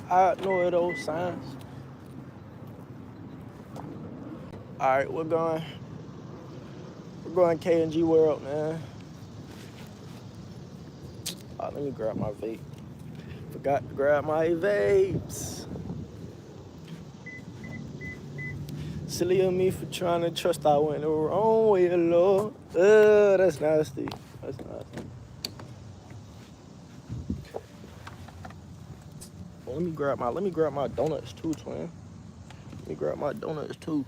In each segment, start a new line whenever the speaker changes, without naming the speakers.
I know those signs. All right, we're going K&G World, man. Let me grab my vape. Forgot to grab my vapes. Silly of me for trying to trust. I went the wrong way, Lord. That's nasty. That's nasty. Well, let me grab my donuts too, twin. Let me grab my donuts too.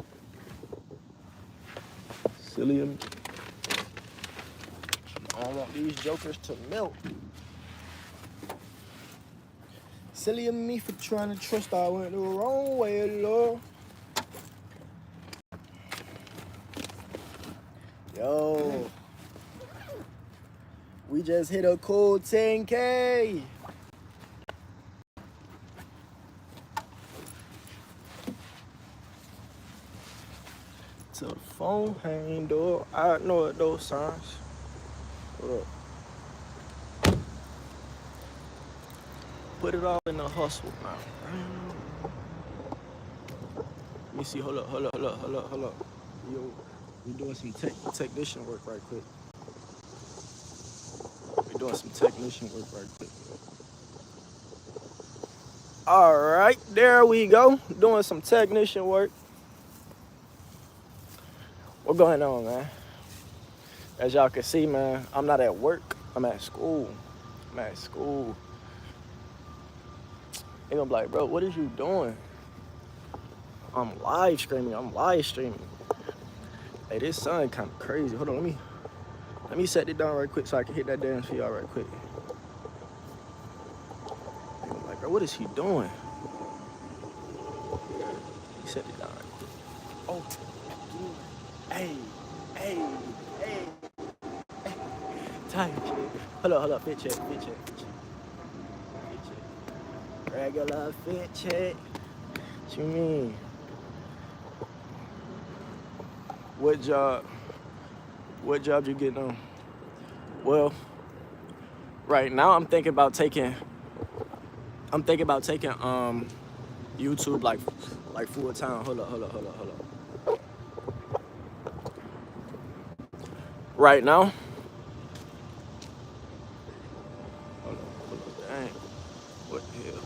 Silly of me. I don't want these jokers to melt. Silly of me for trying to trust. I went the wrong way, Lord. Yo, we just hit a cool 10K. To the phone handle. I know what those signs. Hold up. Put it all in the hustle now. Let me see. Hold up. Yo, we doing some technician work right quick. All right, there we go. Doing some technician work. What's going on, man? As y'all can see, man, I'm not at work. I'm at school. They gonna be like, bro, what is you doing? I'm live streaming. Hey, this sun kind of crazy. Hold on, let me set it down right quick so I can hit that dance for y'all right quick. They gonna be like, bro, what is he doing? He set it down right quick. Oh, hey. Tight shit. Hold up, fit check. Regular fit check. What you mean? What job you getting on? Well, right now I'm thinking about taking YouTube like full time. Hold up. Right now. Hold up. Dang. What the hell?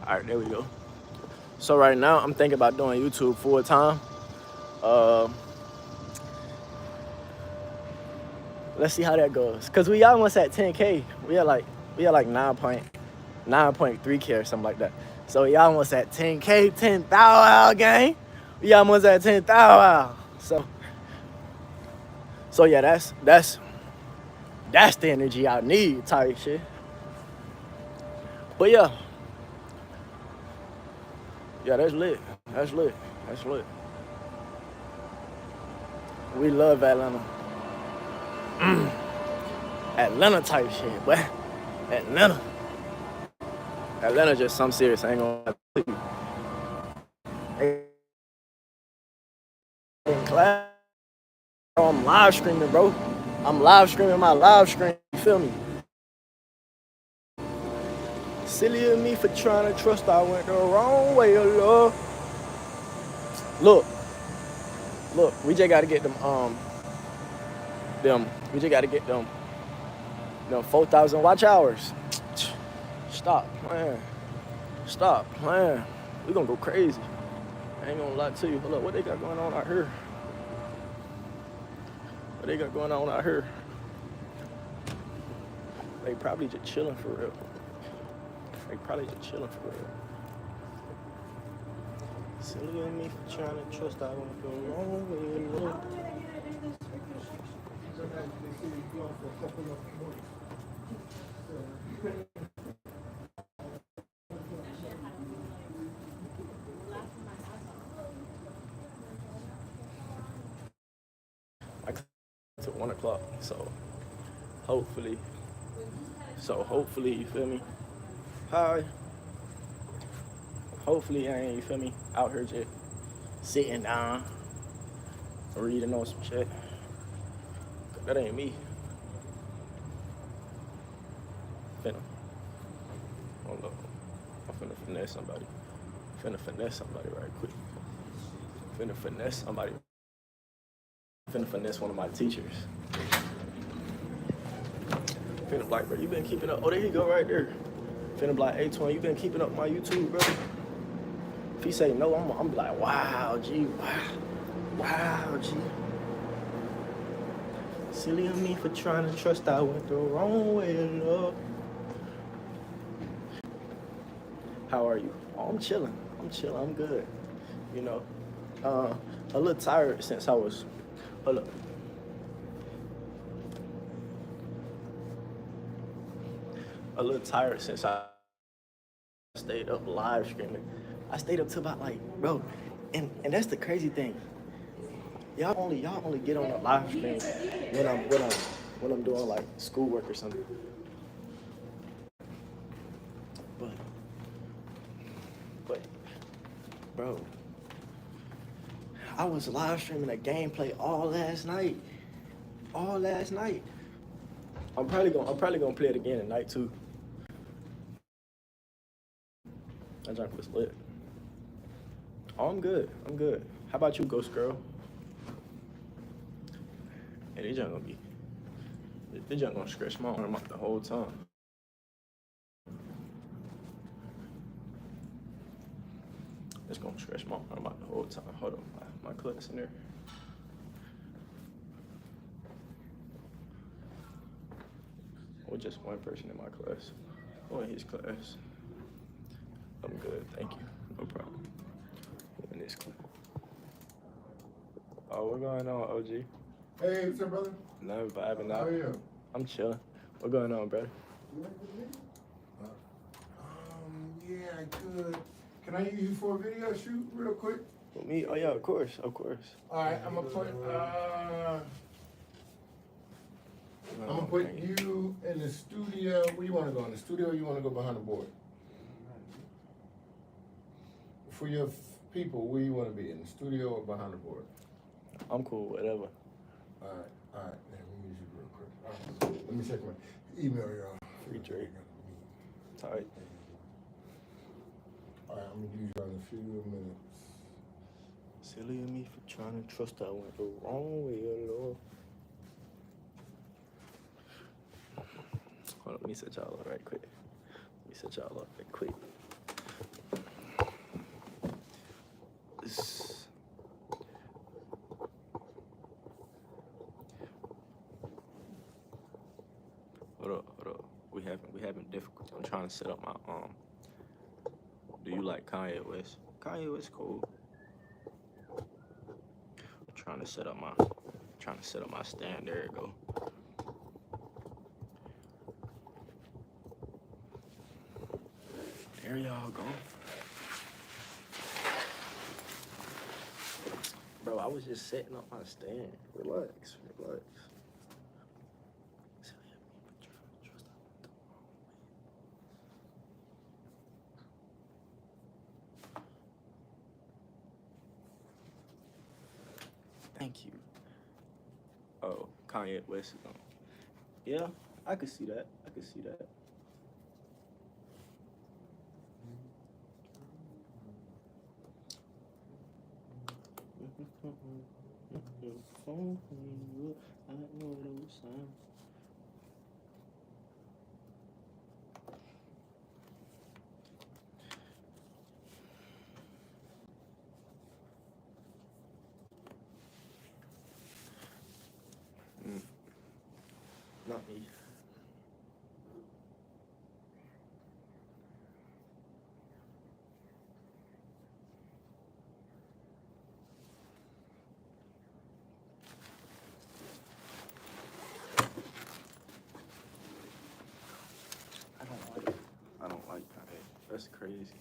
All right, there we go. So right now I'm thinking about doing YouTube full time. Let's see how that goes. Cause we almost at 10K. We are like 9.3K or something like that. So we almost at 10K, 10,000 gang. We almost at 10,000. So yeah, that's the energy I need type shit. But yeah, that's lit. We love Atlanta. Atlanta type shit, but Atlanta just some serious. I ain't gonna lie to you. In class, I'm live streaming, bro. I'm live streaming my live stream. You feel me? Silly of me for trying to trust. I went the wrong way, Lord. Look. We just gotta get them. We just gotta get them 4,000 watch hours. Stop playing. We gonna go crazy. I ain't gonna lie to you. Hold up, what they got going on out here? They probably just chilling for real. Silly of me for trying to trust. I went the wrong way, Lord. I to 1 o'clock, so hopefully, you feel me? Hi. Hopefully I ain't, you feel me, out here just sitting down, reading on some shit. That ain't me. Finna. Hold up. I'm finna finesse somebody. Finna finesse somebody right quick. Finna finesse somebody. Finna finesse one of my teachers. Finna be like, bro, you been keeping up. Oh, there you go right there. Finna be like, A20, you been keeping up my YouTube, bro. If he say no, I'm be like, wow, G, wow. Wow, G. Silly of me for trying to trust. I went the wrong way in love. How are you? Oh, I'm chilling. I'm good. You know, a little tired since I was. Hold up. A little tired since I stayed up live streaming. I stayed up till about like, bro, and that's the crazy thing. Y'all only get on a live stream when I'm doing like schoolwork or something. But but bro, I was live streaming a gameplay all last night. All last night. I'm probably gonna play it again tonight too. That junk was lit. Oh, I'm good. I'm good. How about you, Ghost Girl? Hey, this junk gonna scratch my arm up the whole time. It's gonna scratch my arm out the whole time. Hold on, my class in there. Or just one person in my class. Or in his class. I'm good, thank you. No problem. In this class. Oh, what's going on, OG?
Hey, what's up, brother?
Nothing vibing
How
out.
are you?
I'm chilling. What going on, brother?
Yeah, I could. Can I use you for a video shoot real quick?
With me? Oh yeah, of course.
All right, I'm gonna put you in the studio. Where you want to go? In the studio, or you want to go behind the board? For your people, where you want to be? In the studio or behind the board?
I'm cool, whatever.
All right. Let me use you real quick. Let me check my email, y'all.
Free Drake. Tight.
All right, I'm gonna use you in a few minutes.
Silly of me for trying to trust. I went the wrong way, Lord. Hold on, let me set y'all up right quick. This. Hold up. We having difficulty. I'm trying to set up my Do you like Kanye West? Kanye West cool. I'm trying to set up my stand. There it go. There y'all go. Bro, I was just setting up my stand. Relax. Thank you. Oh, Kanye West is on. Yeah, I could see that. Not me. I don't like Kanye. That's crazy.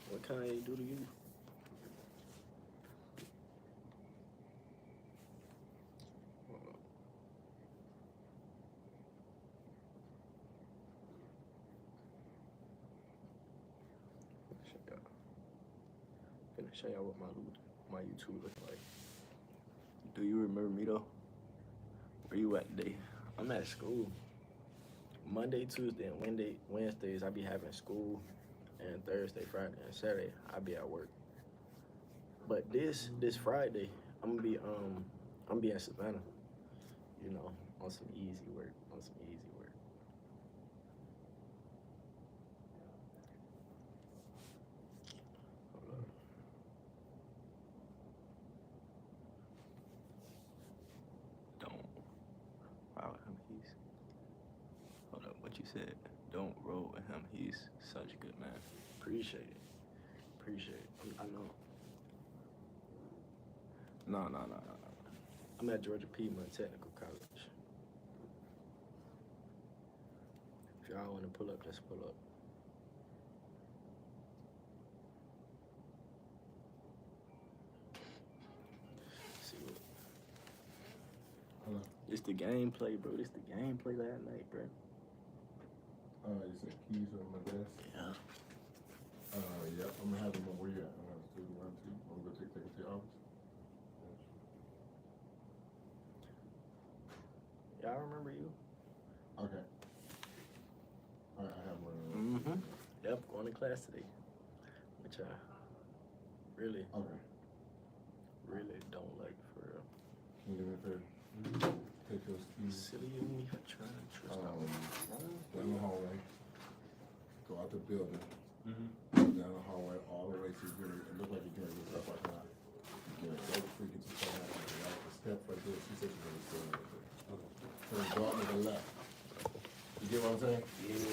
What Kanye do to you? Gonna show y'all what my YouTube look like. Do you remember me though? Where you at today? I'm at school. Monday, Tuesday, and Wednesdays I be having school, and Thursday, Friday, and Saturday I be at work. But this Friday I'm gonna be in Savannah, you know, on some easy work, Hold up. Don't. Wow, he's. Hold up, what you said? Don't roll with him. He's such a good man. Appreciate it. I know. No. I'm at Georgia Piedmont Technical College. If y'all want to pull up, just pull up. See what?
Hello.
It's the gameplay, bro. This the gameplay last night, bro.
You said keys on my desk?
Yeah.
Yep, I'm gonna have them on where you at. I'm gonna do one, two. I'm gonna take it to your office.
Y'all remember you?
Okay. Alright, I have one.
Mm-hmm. Yep, going to class today. Which I really don't like, for real.
Can you do me a favor? Take those keys.
Silly of me for trying to trust
Down the hallway. Go out the building. Down the hallway all the way to your. It looked like you're going to get stuff like that. You're going to go freaking to the step right there. She said you're going to stay right there. Turn go out to the left. You get what I'm saying?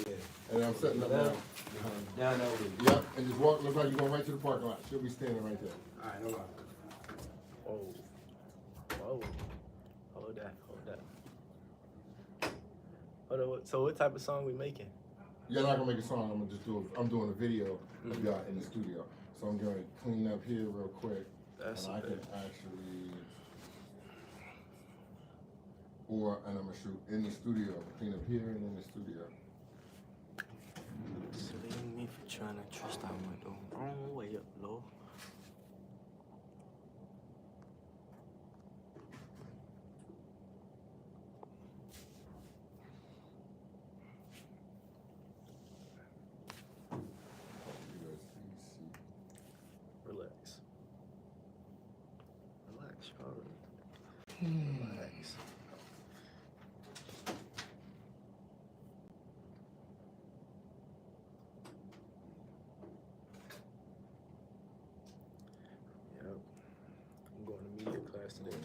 Yeah.
And I'm setting up now.
Down over.
Yep, and just walk. Look like you're going right to the parking lot. She'll be standing right there.
All right, hold on.
Whoa. Hold that. Hold on, so what type of song we making?
You're not gonna make a song. I'm gonna just do. I'm doing a video of y'all in the studio. So I'm gonna clean up here real quick,
That's
and I can actually, and I'm gonna shoot in the studio. Clean up here and in the studio.
Silly of me for trying to trust. I went the wrong way up, Lord. Relax, Charlie. Relax. Yep. I'm going to media class today.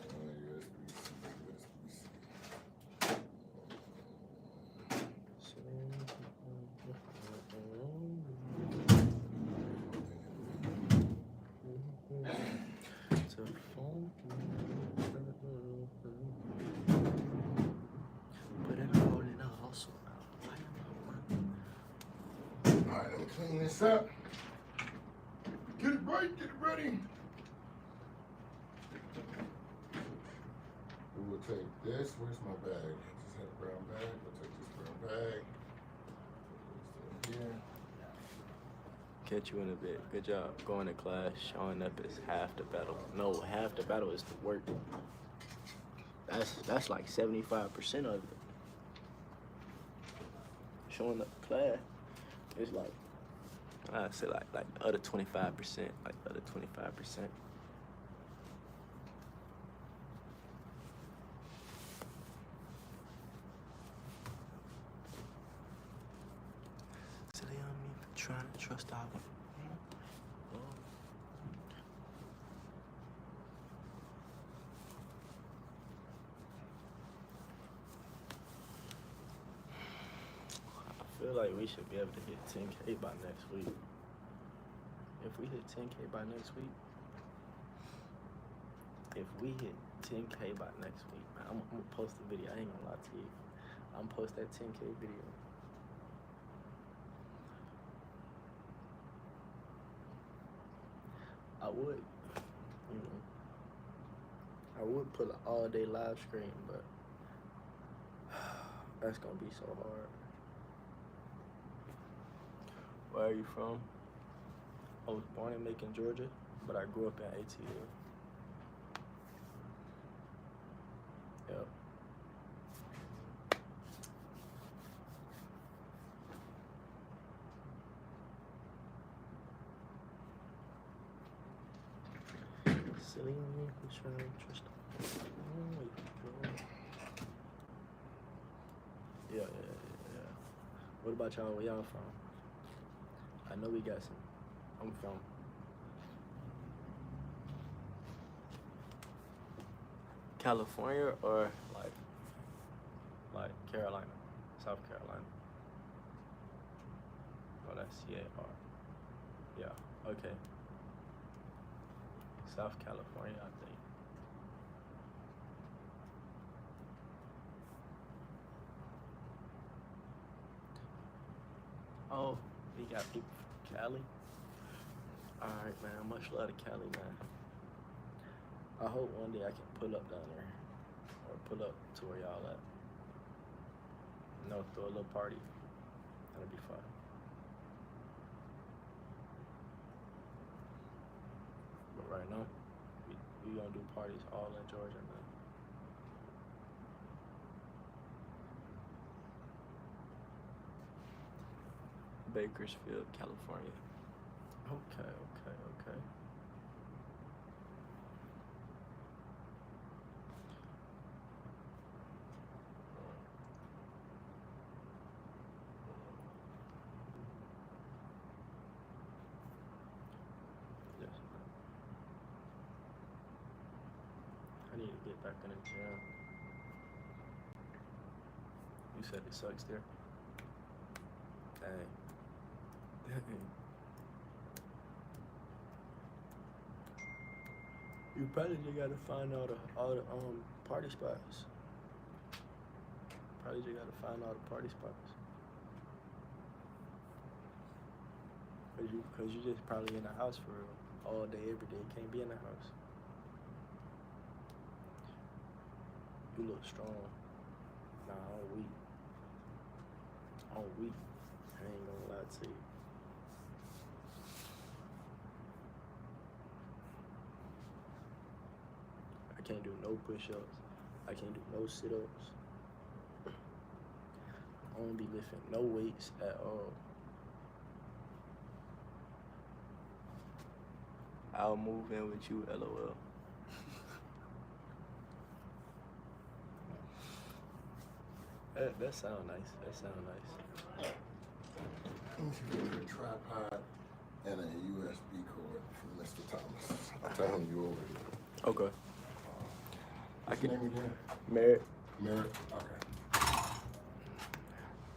Alright, let me clean this up. Get it right, get it ready. We will take this. Where's my bag? I just had a brown bag. We'll take this brown bag. Put this in here.
Catch you in a bit. Good job going to class. Showing up is half the battle. No, half the battle is the work. That's like 75% of it. Showing up to class is like, I'd say like the other 25%, like the other 25%. Silly on me for trying to trust out. I feel like we should be able to hit 10K by next week. If we hit 10K by next week, man, I'm gonna post a video. I ain't gonna lie to you. I'm gonna post that 10K video. I would, I would put an all-day live stream, but that's gonna be so hard. Where are you from? I was born in Macon, Georgia, but I grew up in ATL. Yep. Silly me, who's trying to trust. Yeah. What about y'all? Where y'all from? I know we got some. I'm from California or like Carolina, South Carolina. Oh, that's CAR. Yeah. Okay. South California, I think. Oh, we got people from Cali. Alright, man. Much love to Cali, man. I hope one day I can pull up down there. Or pull up to where y'all at. You know, throw a little party. That'll be fun. But right now, we gonna do parties all in Georgia, man. Bakersfield, California. Okay. Yes. I need to get back in the gym. You said it sucks there? Dang. You probably just gotta find all the party spots. Probably just gotta find all the party spots. Cause you just probably in the house for all day, every day. You can't be in the house. You look strong. Nah, I'm weak. I ain't gonna lie to you. I can't do no push-ups. I can't do no sit-ups. I won't be lifting no weights at all. I'll move in with you, LOL. That sound nice.
Let me see if we get a tripod and a USB cord from Mr. Thomas. I'll tell him you over here.
Okay.
What's your name again?
Merritt.
Merritt? Okay.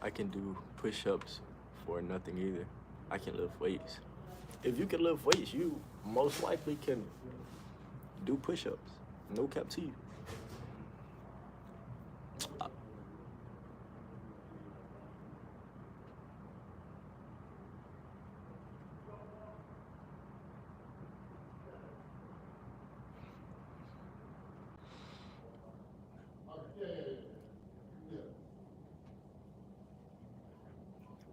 I can do push-ups for nothing either. I can lift weights. If you can lift weights, you most likely can do push-ups. No cap to you.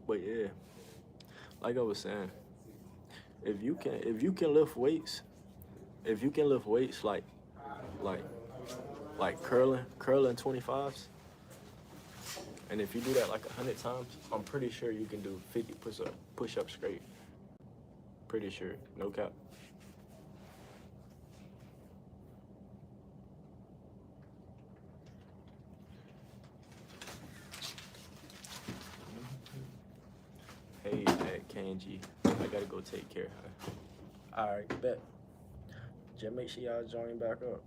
But yeah, like I was saying, if you can lift weights, like curling 25s, and if you do that like 100 times, I'm pretty sure you can do 50 push-ups straight. Pretty sure, no cap. Hey, at Kanji, I gotta go take care of her. All right, bet. Just make sure y'all join back up.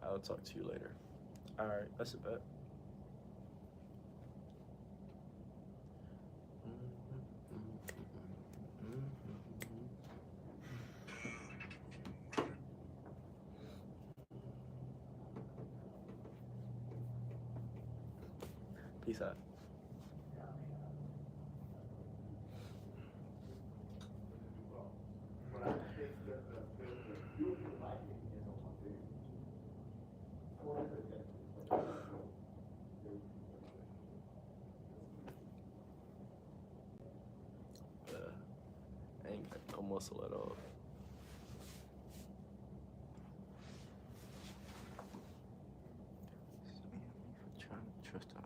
I'll talk to you later. All right, that's a bet. Peace out. I ain't got no muscle at all. Trying to trust out.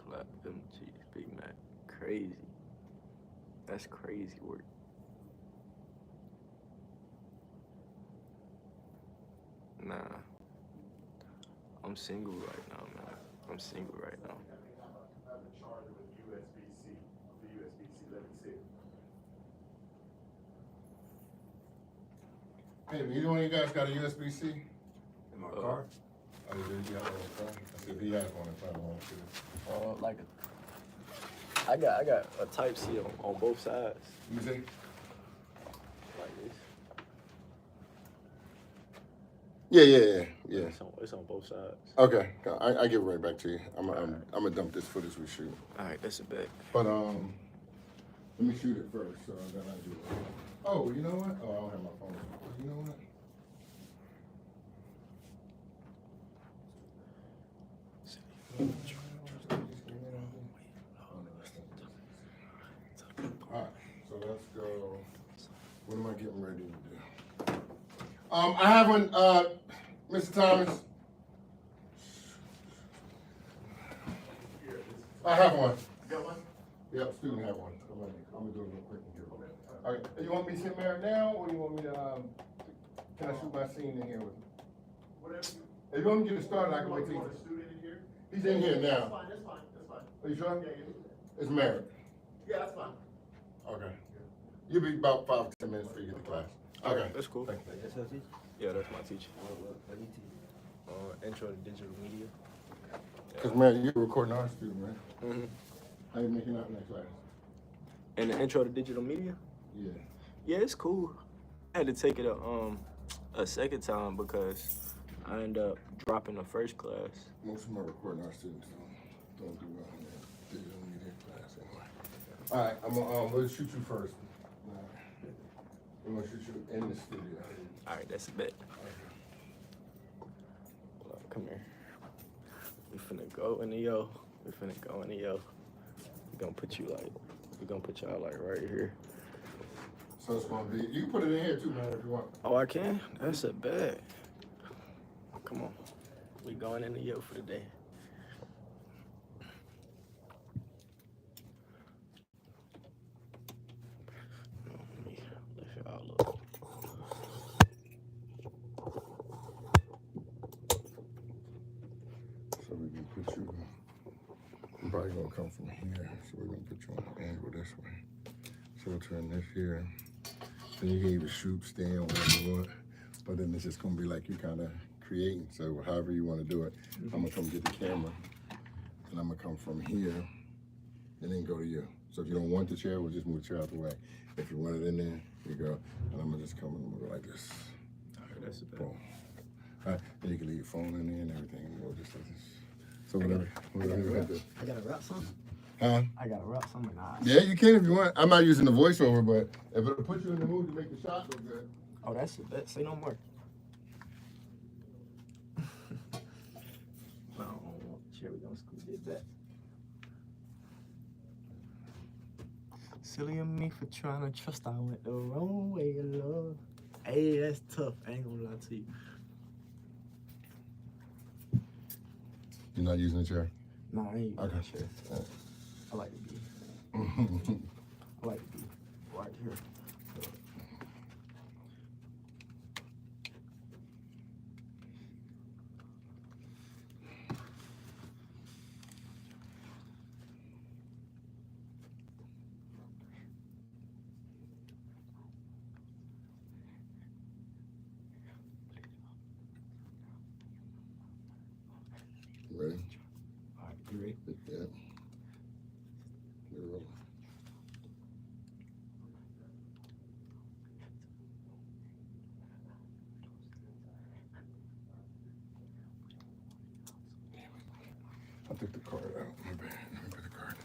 clap them cheese, Big Mac. Crazy. That's crazy work. Nah. I'm single right now, man. I'm single right now.
I have a charger with USB-C. The USB-C, let me see. Hey, either one of you guys got a USB-C?
In my car?
Oh, you do? You have one in the car? I said if he has one, if I don't want to.
Like I got a Type C on both sides.
Let me see.
Like this.
Yeah.
It's on both sides.
Okay, I give it right back to you. I'm gonna dump this footage we shoot.
All right, that's a bet.
But let me shoot it first, so then I do it. Oh, you know what? Oh, I don't have my phone. You know what? All right, so let's go. What am I getting ready to do? I have one, Mr. Thomas. I have one. You got one? Yep, student have one. I'm gonna do it real quick and get it. All right, you want me to sit there now, or you want me to, can I shoot my scene in here with you?
Whatever.
If you want me to get it started, I can wait till
You
you.
want a student in here?
He's in here
That's
now.
fine, that's fine, that's fine.
Are you sure?
Yeah,
It's married.
yeah, that's fine.
Okay. You'll be about 5 to 10 minutes before you get to class. Okay.
That's cool.
Thank you.
That's your teacher?
Yeah, that's my teacher.
What you teach?
Intro to digital media.
Cause man, you're a recording arts student, man.
Mm-hmm.
How you making out in that class?
And the intro to digital media?
Yeah.
Yeah, it's cool. I had to take it a second time because I ended up dropping the first class.
Most of my recording arts students don't do well in that digital media class anyway. All right, I'm gonna we'll shoot you first. I'm gonna shoot you in the studio.
All right, that's a bet. Come here. We finna go in the yo. We gonna put y'all like right here.
So it's gonna be. You can put it in here too, man, if you want.
Oh, I can? That's a bet. Come on. We going in the yo for the day. Let me lift it all up.
So we can put you. I'm probably gonna come from here, so we're gonna put you on the angle this way. So we'll turn this here. Then you can even shoot, stand, whatever you want. But then it's just gonna be like you kind of creating. So however you want to do it, I'm gonna come get the camera, and I'm gonna come from here, and then go to you. So if you don't want the chair, we'll just move the chair out the way. If you want it in there, you go. And I'm gonna just come and I'm gonna go like this.
All right, that's a bet.
Boom. All right, and you can leave your phone in there and everything, and we'll just like this. So whatever you want to do.
I gotta rap something.
Huh?
I gotta rap something. Nah.
Yeah, you can if you want. I'm not using the voiceover, but if it'll put you in the mood to make the shot look good.
Oh, that's a bet. Say no more. No, here we go. Screw did that. Silly of me for trying to trust. I went the wrong way of love. Hey, that's tough. I ain't gonna lie to you.
You're not using the chair?
Nah, I ain't.
Okay.
Sure.
All
I like to be.
right.
I like to be right here.
Ready?
All right, you ready?
Yeah. You're rolling. I took the card out. My bad. Let me put the card.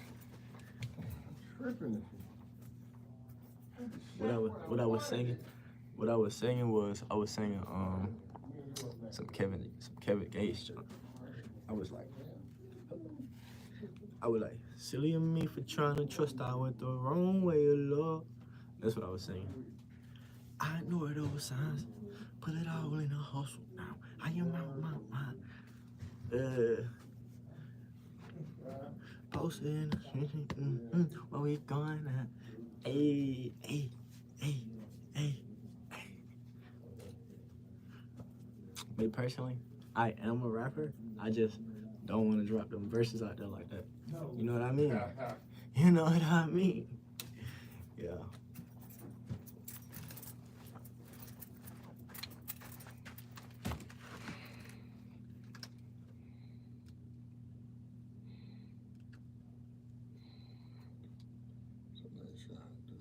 I'm tripping.
What I was singing was I was singing some Kevin Gates joke. I was like, silly of me for trying to trust. I went the wrong way of love. That's what I was saying. I ignored those signs, put it all in a hustle. Now I am out my mind. posted. Where we going at? Hey, hey, hey, hey, hey. Me personally, I am a rapper. I just don't want to drop them verses out there like that. You know what I mean? You know what I mean? Yeah.
It's a nice shot, dude.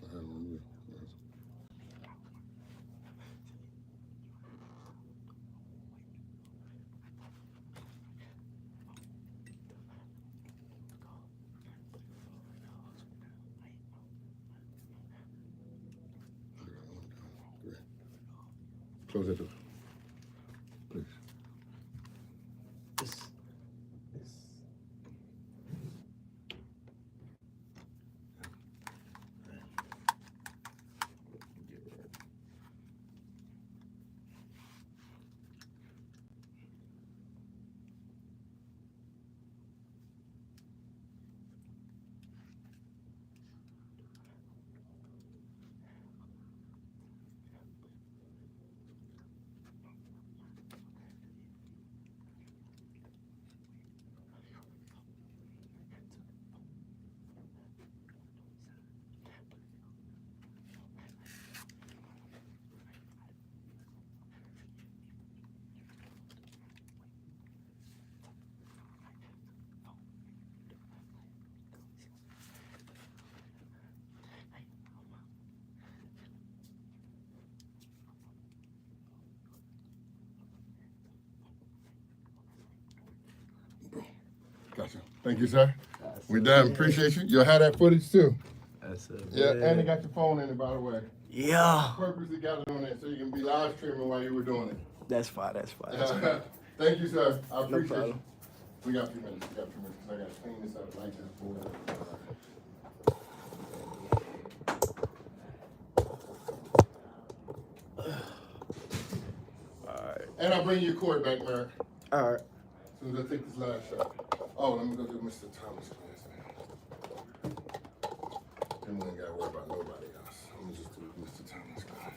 I don't know. Great. Close that door. Please.
This.
Gotcha. Thank you, sir. We're done. Appreciate you. You'll have that footage too.
That's it.
Yeah, and they got your phone in it, by the way.
Yeah.
Purposely got it on there so you can be live streaming while you were doing it.
That's fine. That's fine. That's fine.
Thank you, sir. I
No
appreciate you.
problem.
We got a few minutes. We got a few minutes because I got to clean this up like that for
Alright.
And I'll bring you your quarterback, Merrick.
Alright.
As soon as I take this last shot. Oh, let me go do Mr. Thomas class now. Then we ain't got to worry about nobody else. Let me just do Mr. Thomas class.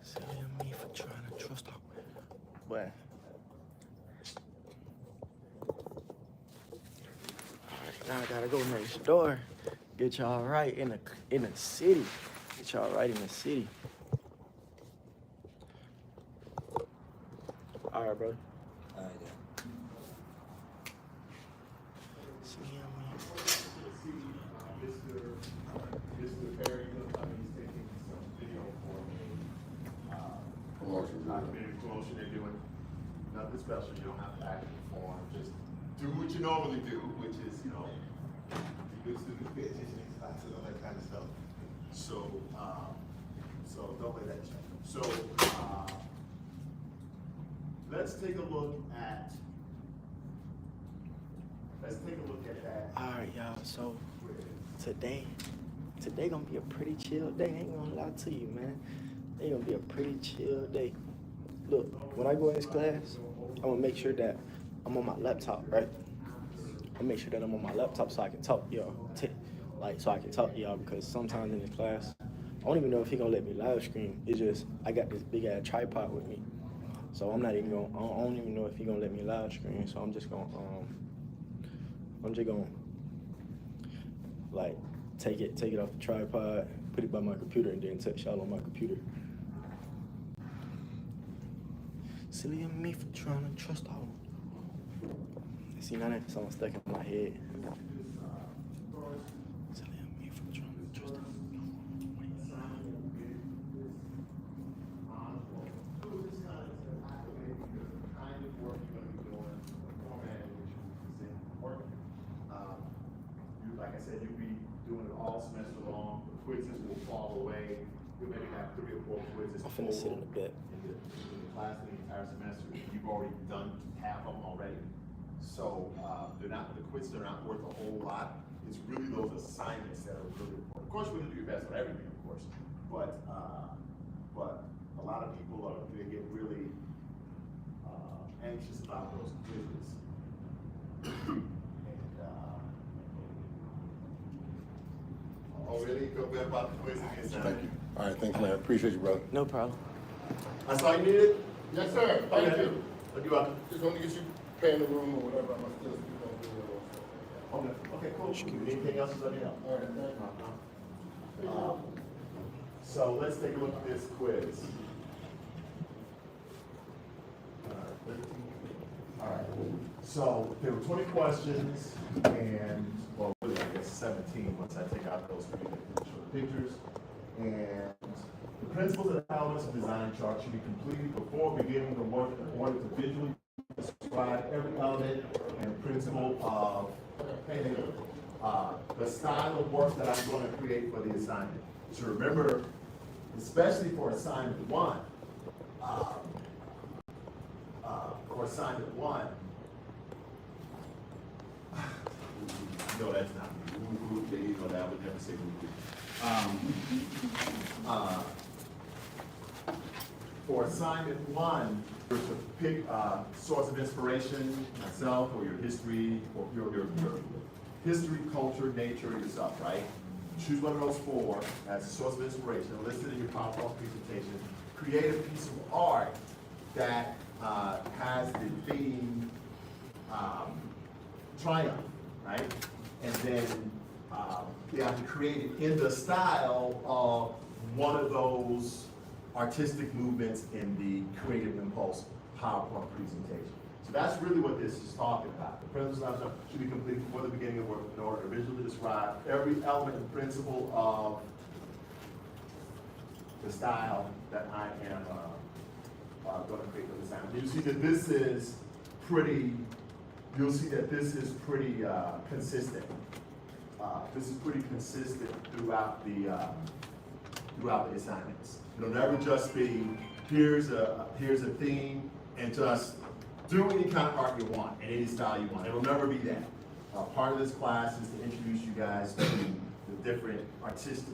Silly of me for trying to trust her. But now I gotta go next door. Get y'all right in the city. Get y'all right in the city. All right, bro.
Mr. Perry, he's taking some video for me. Documentary promotion they're doing. Nothing special. You don't have to act in the form. Just do what you normally do, which is, be good students, pay attention in class and all that kind of stuff. So, so don't let that change. So, let's take a look at. Let's take a look at that.
All right, y'all. So today gonna be a pretty chill day. I ain't gonna lie to you, man. It's gonna be a pretty chill day. Look, when I go in this class, I'm gonna make sure that I'm on my laptop, right? I'll make sure that I'm on my laptop so I can talk to y'all. So I can talk to y'all because sometimes in the class, I don't even know if he gonna let me live stream. It's just I got this big ass tripod with me, so I'm not even gonna. I don't even know if he gonna let me live stream. So I'm just gonna like take it off the tripod, put it by my computer, and then text y'all on my computer. Silly of me for trying to trust all. See, now that song stuck in my head. Silly of me for trying to trust all.
Like I said, you'll be doing it all semester long. The quizzes will fall away. You'll maybe have 3 or 4 quizzes.
I'm finna sit in the bed.
In the class the entire semester. You've already done half of them already. So the quizzes are not worth a whole lot. It's really those assignments that are really important. Of course, you're gonna do your best on everything, of course, but a lot of people they get really anxious about those quizzes. Oh, really? Feel good about the quiz and the assignment?
Thank you. All right, thanks, man. Appreciate you, brother.
No problem.
That's all you needed?
Yes, sir. Thank
Okay.
you.
What you up?
Just want to get you pay in the room or whatever. I'm still speaking on video.
Okay, cool. Anything else, let me know.
All right, thank you.
So let's take a look at this quiz. All right, so there were 20 questions and, well, really, I guess 17 once I take out those short pictures. And the principles and elements of design chart should be completed before beginning the work in order to visually describe every element and principle of painting. The style of work that I'm going to create for the assignment. So remember, especially for assignment one, no, that's not me. You know that, I would never say for assignment one, to pick a source of inspiration, myself, or your history, or your history, culture, nature, yourself, right? Choose one of those four as a source of inspiration, listed in your PowerPoint presentation. Create a piece of art that has the theme triumph, right? And then you have to create it in the style of one of those artistic movements in the Creative Impulse PowerPoint presentation. So that's really what this is talking about. The principles of should be completed before the beginning of work in order to visually describe every element and principle of the style that I am going to create for this assignment. You see that this is pretty, you'll see that this is pretty consistent. This is pretty consistent throughout the assignments. It'll never just be, here's a theme and just do any kind of art you want and any style you want. It'll never be that. Part of this class is to introduce you guys to the different artistic,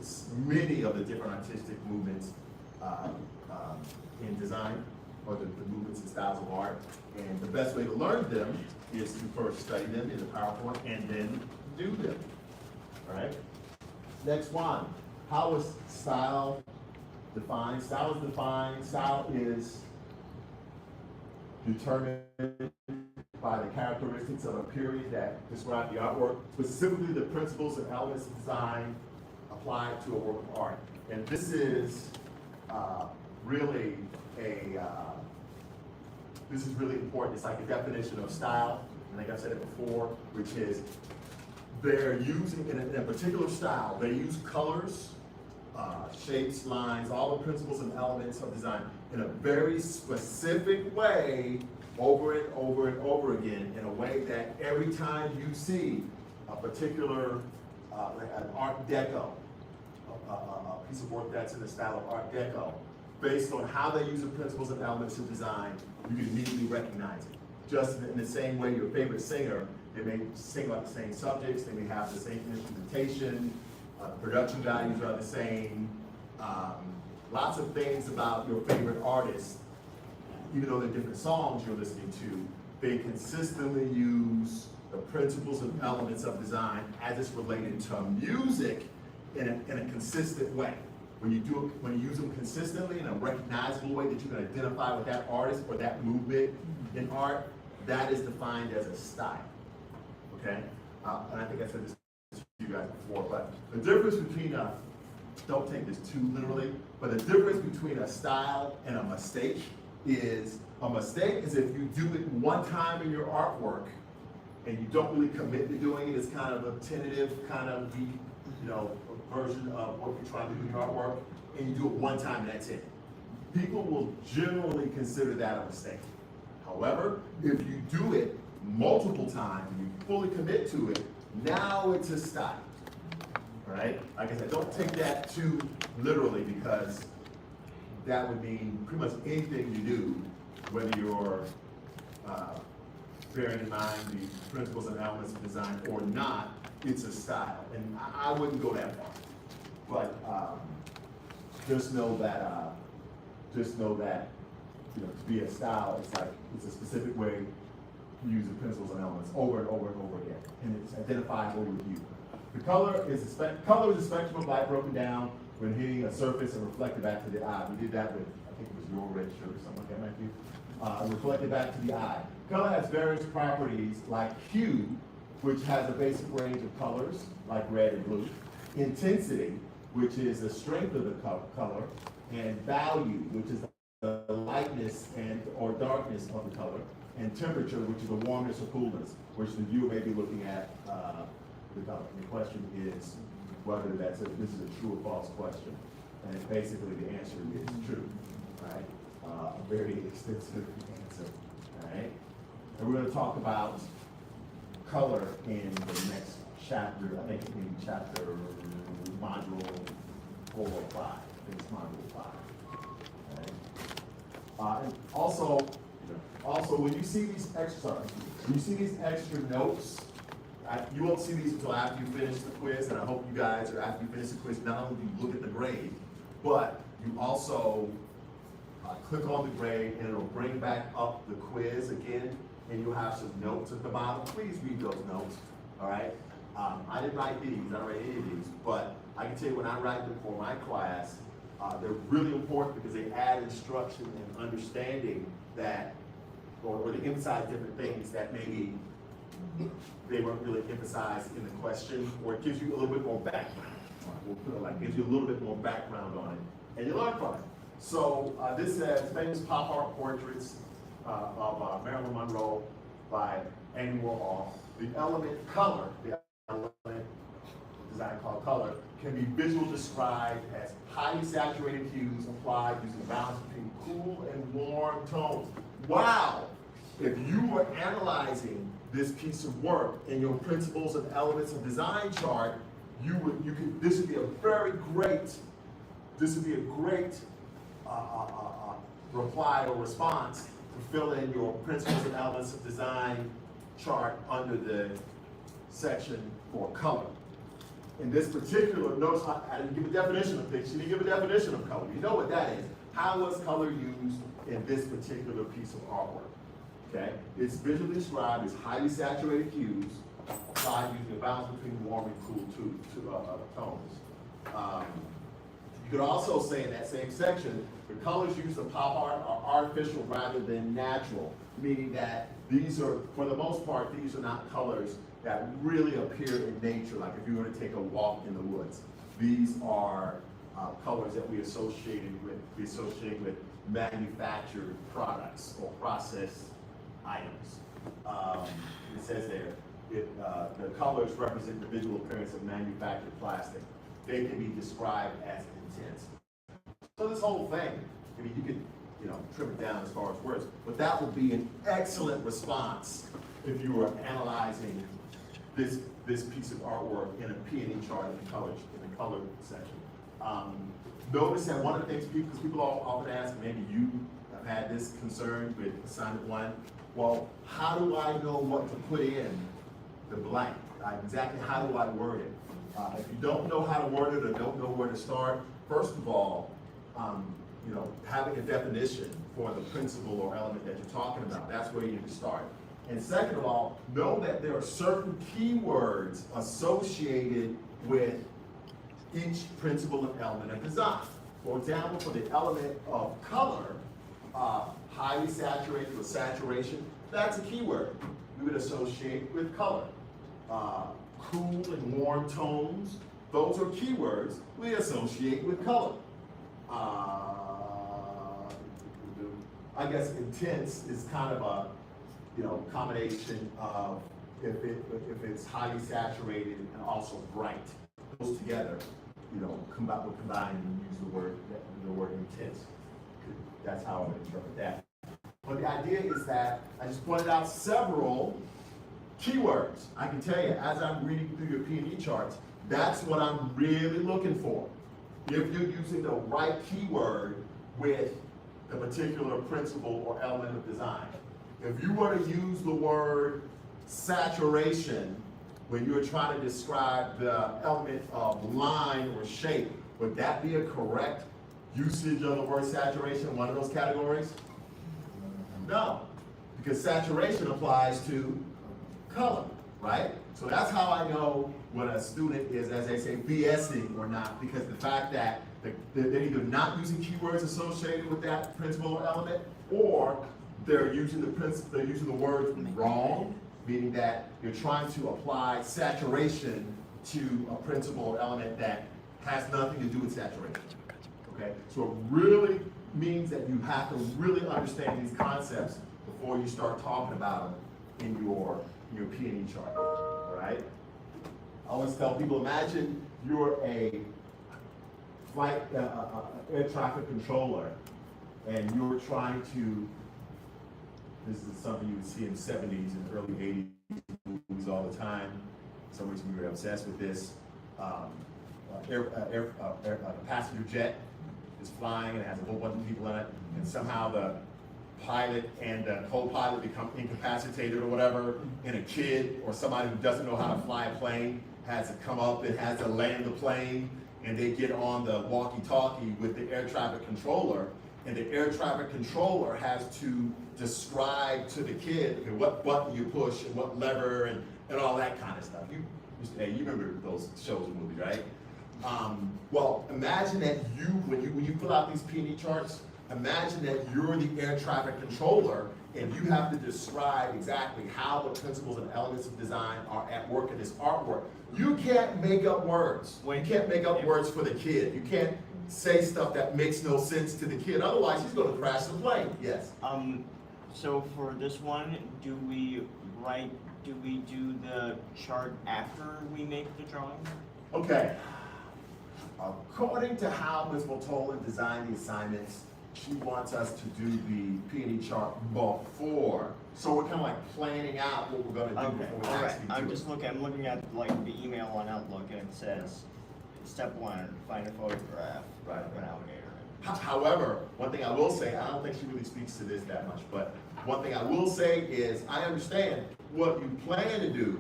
many of the different artistic movements in design, or the movements and styles of art. And the best way to learn them is to first study them in the PowerPoint and then do them. All right? Next one, how is style defined? Style is defined, style is determined by the characteristics of a period that describe the artwork, specifically the principles and elements of design applied to a work of art. And this is really this is really important. It's like a definition of style, and like I said it before, which is they're using, in a particular style, they use colors, shapes, lines, all the principles and elements of design in a very specific way over and over and over again, in a way that every time you see a particular, like an Art Deco, a piece of work that's in the style of Art Deco, based on how they use the principles and elements of design, you can immediately recognize it. Just in the same way your favorite singer, they may sing about the same subjects, they may have the same instrumentation, production values are the same, lots of things about your favorite artist, even though they're different songs you're listening to, they consistently use the principles and elements of design as it's related to music in a consistent way. When you use them consistently in a recognizable way that you can identify with that artist or that movement in art, that is defined as a style, okay? And I think I said this to you guys before, but the difference between don't take this too literally, but the difference between a style and a mistake is, a mistake is if you do it one time in your artwork and you don't really commit to doing it, it's kind of a tentative, kind of weak, version of what you're trying to do in your artwork, and you do it one time and that's it. People will generally consider that a mistake. However, if you do it multiple times and you fully commit to it, now it's a style. Right? Like I said, don't take that too literally, because that would mean pretty much anything you do, whether you're bearing in mind the principles and elements of design or not, it's a style. And I wouldn't go that far. But just know that, you know, to be a style, it's a specific way to use the principles and elements over and over and over again. And it's identifiable with you. The color is a spectrum of light broken down when hitting a surface and reflected back to the eye. We did that with, I think it was your red shirt or something like that, Matthew. Reflected back to the eye. Color has various properties like hue, which has a basic range of colors, like red and blue. Intensity, which is the strength of the color. And value, which is the lightness and or darkness of the color. And temperature, which is the warmness or coolness, which the viewer may be looking at the color. And the question is whether this is a true or false question. And basically the answer is true, right? A very extensive answer, right? And we're going to talk about color in the next chapter, I think in chapter module 4 or 5. I think it's module 5. And also when you see these extra notes, you won't see these until after you finish the quiz, and I hope you guys, or after you finish the quiz, not only do you look at the grade, but you also click on the grade, and it'll bring back up the quiz again, and you'll have some notes at the bottom. Please read those notes, all right? I didn't write these, I don't write any of these, but I can tell you when I write them for my class, they're really important because they add instruction and understanding that, or they emphasize different things that maybe they weren't really emphasized in the question, or it gives you a little bit more background. We'll put it like, gives you a little bit more background on it, and you learn from it. So this says famous pop art portraits of Marilyn Monroe by Andy Warhol. The element color, the element design called color, can be visually described as highly saturated hues applied using a balance between cool and warm tones. Wow! If you were analyzing this piece of work in your principles and elements of design chart, this would be a great reply or response to fill in your principles and elements of design chart under the section for color. In this particular, notice I didn't give a definition of picture, you didn't give a definition of color. You know what that is. How was color used in this particular piece of artwork? Okay, it's visually described as highly saturated hues applied using a balance between warm and cool tones. You could also say in that same section, the colors used in pop art are artificial rather than natural, meaning that these are, for the most part, these are not colors that really appear in nature, like if you were to take a walk in the woods. These are colors that we associate with manufactured products or processed items. It says there, the colors represent the visual appearance of manufactured plastic. They can be described as intense. So this whole thing, I mean, you could, trim it down as far as words, but that would be an excellent response if you were analyzing this piece of artwork in a P&E chart in the color section. Notice that one of the things people often ask, maybe you have had this concern with assignment 1, well, how do I know what to put in the blank? Exactly how do I word it? If you don't know how to word it or don't know where to start, first of all, having a definition for the principle or element that you're talking about, that's where you need to start. And second of all, know that there are certain keywords associated with each principle and element of design. For example, for the element of color, highly saturated or saturation, that's a keyword we would associate with color. Cool and warm tones, those are keywords we associate with color. I guess intense is kind of a combination of if it's highly saturated and also bright. Those together, combine and use the word intense. That's how I would interpret that. But the idea is that I just pointed out several keywords. I can tell you, as I'm reading through your P&E charts, that's what I'm really looking for. If you're using the right keyword with the particular principle or element of design. if you were to use the word saturation when you're trying to describe the element of line or shape, would that be a correct usage of the word saturation in one of those categories? No, because saturation applies to color, right? So that's how I know when a student is, as they say, BSing or not, because the fact that they're either not using keywords associated with that principle or element, or they're using the words wrong, meaning that you're trying to apply saturation to a principle or element that has nothing to do with saturation. Okay, so it really means that you have to really understand these concepts before you start talking about them in your P&E chart. All right. I always tell people, imagine you're a flight air traffic controller, and you're trying to. This is something you would see in the 70s and early 80s movies all the time. For some reason we were obsessed with this. A passenger jet is flying and it has a whole bunch of people in it, and somehow the pilot and the co-pilot become incapacitated or whatever, and a kid or somebody who doesn't know how to fly a plane has to come up and has to land the plane, and they get on the walkie-talkie with the air traffic controller, and the air traffic controller has to describe to the kid, okay, what button you push and what lever and all that kind of stuff. You remember those shows and movies, right? Well, imagine that when you fill out these P&E charts, imagine that you're the air traffic controller and you have to describe exactly how the principles and elements of design are at work in this artwork. You can't make up words. You can't make up words for the kid. You can't say stuff that makes no sense to the kid. Otherwise, he's going to crash the plane. Yes.
So for this one, do we do the chart after we make the drawing?
Okay. According to how Ms. Motola designed the assignments, she wants us to do the P&E chart before. So we're kind of like planning out what we're going to do before we actually do it.
I'm looking at like the email on Outlook, and it says, step 1, find a photograph of an alligator.
However, one thing I will say, I don't think she really speaks to this that much, but one thing I will say is I understand what you plan to do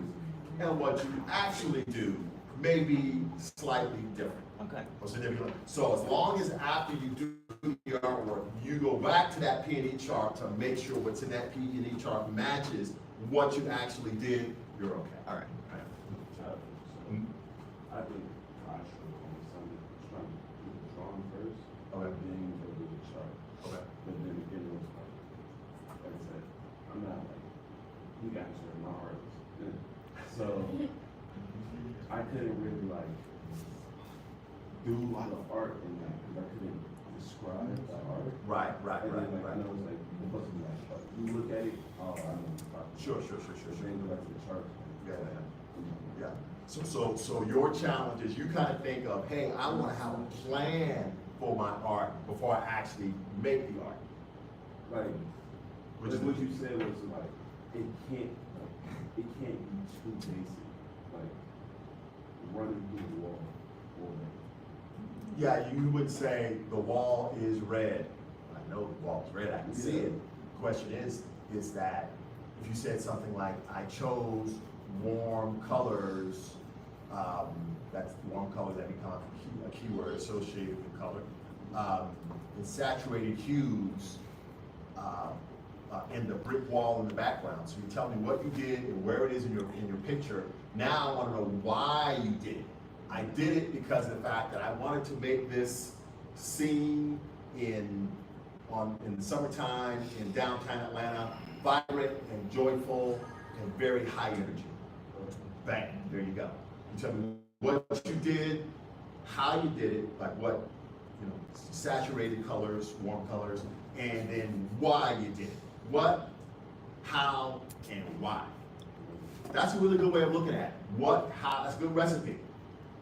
and what you actually do may be slightly different.
Okay.
Or significantly. So as long as after you do the artwork, you go back to that P&E chart to make sure what's in that P&E chart matches what you actually did, you're okay.
All right.
I think I should on Sunday trying to do the drawing first.
Okay.
Then go do the chart.
Okay.
But then again, it was like I said, I'm not like you guys are my artist. So I couldn't really like do the art in that because I couldn't describe the art.
Right.
And then, like, I know it's like it's supposed to be like you look at it, oh I know.
Sure.
Then go back to the chart.
Yeah. So your challenge is you kind of think of, hey, I want to have a plan for my art before I actually make the art.
Like,
Which
just
is-
what you said was like, it can't be too basic, like running through the wall.
Yeah, you would say the wall is red. I know the wall is red, I can see it. The question is that if you said something like, I chose warm colors, that's warm colors that become a keyword associated with color, and saturated hues in the brick wall in the background. So you tell me what you did and where it is in your picture. Now I want to know why you did it. I did it because of the fact that I wanted to make this scene in the summertime in downtown Atlanta vibrant and joyful and very high energy. Bang, there you go. You tell me what you did, how you did it, like what, saturated colors, warm colors, and then why you did it. What, how, and why. That's a really good way of looking at it. What, how, that's a good recipe.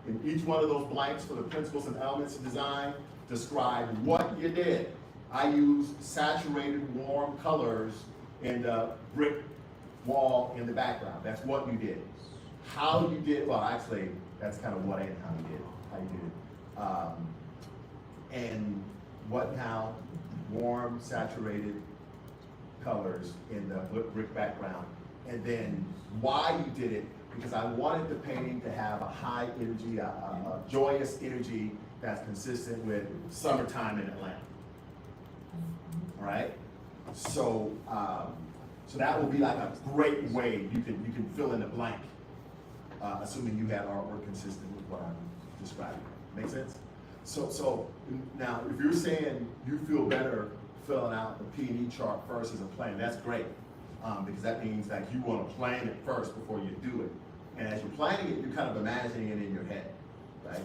In each one of those blanks for the principles and elements of design, describe what you did. I used saturated warm colors in the brick wall in the background. That's what you did. How you did, well actually, that's kind of what and how you did it. And what and how, warm, saturated, colors in the brick background. And then why you did it, because I wanted the painting to have a high energy, a joyous energy that's consistent with summertime in Atlanta. All right? So, so that will be like a great way you can fill in the blank, assuming you have artwork consistent with what I'm describing. Make sense? So now, if you're saying you feel better filling out the P&E chart first as a plan, that's great, because that means that you want to plan it first before you do it. And as you're planning it, you're kind of imagining it in your head, right?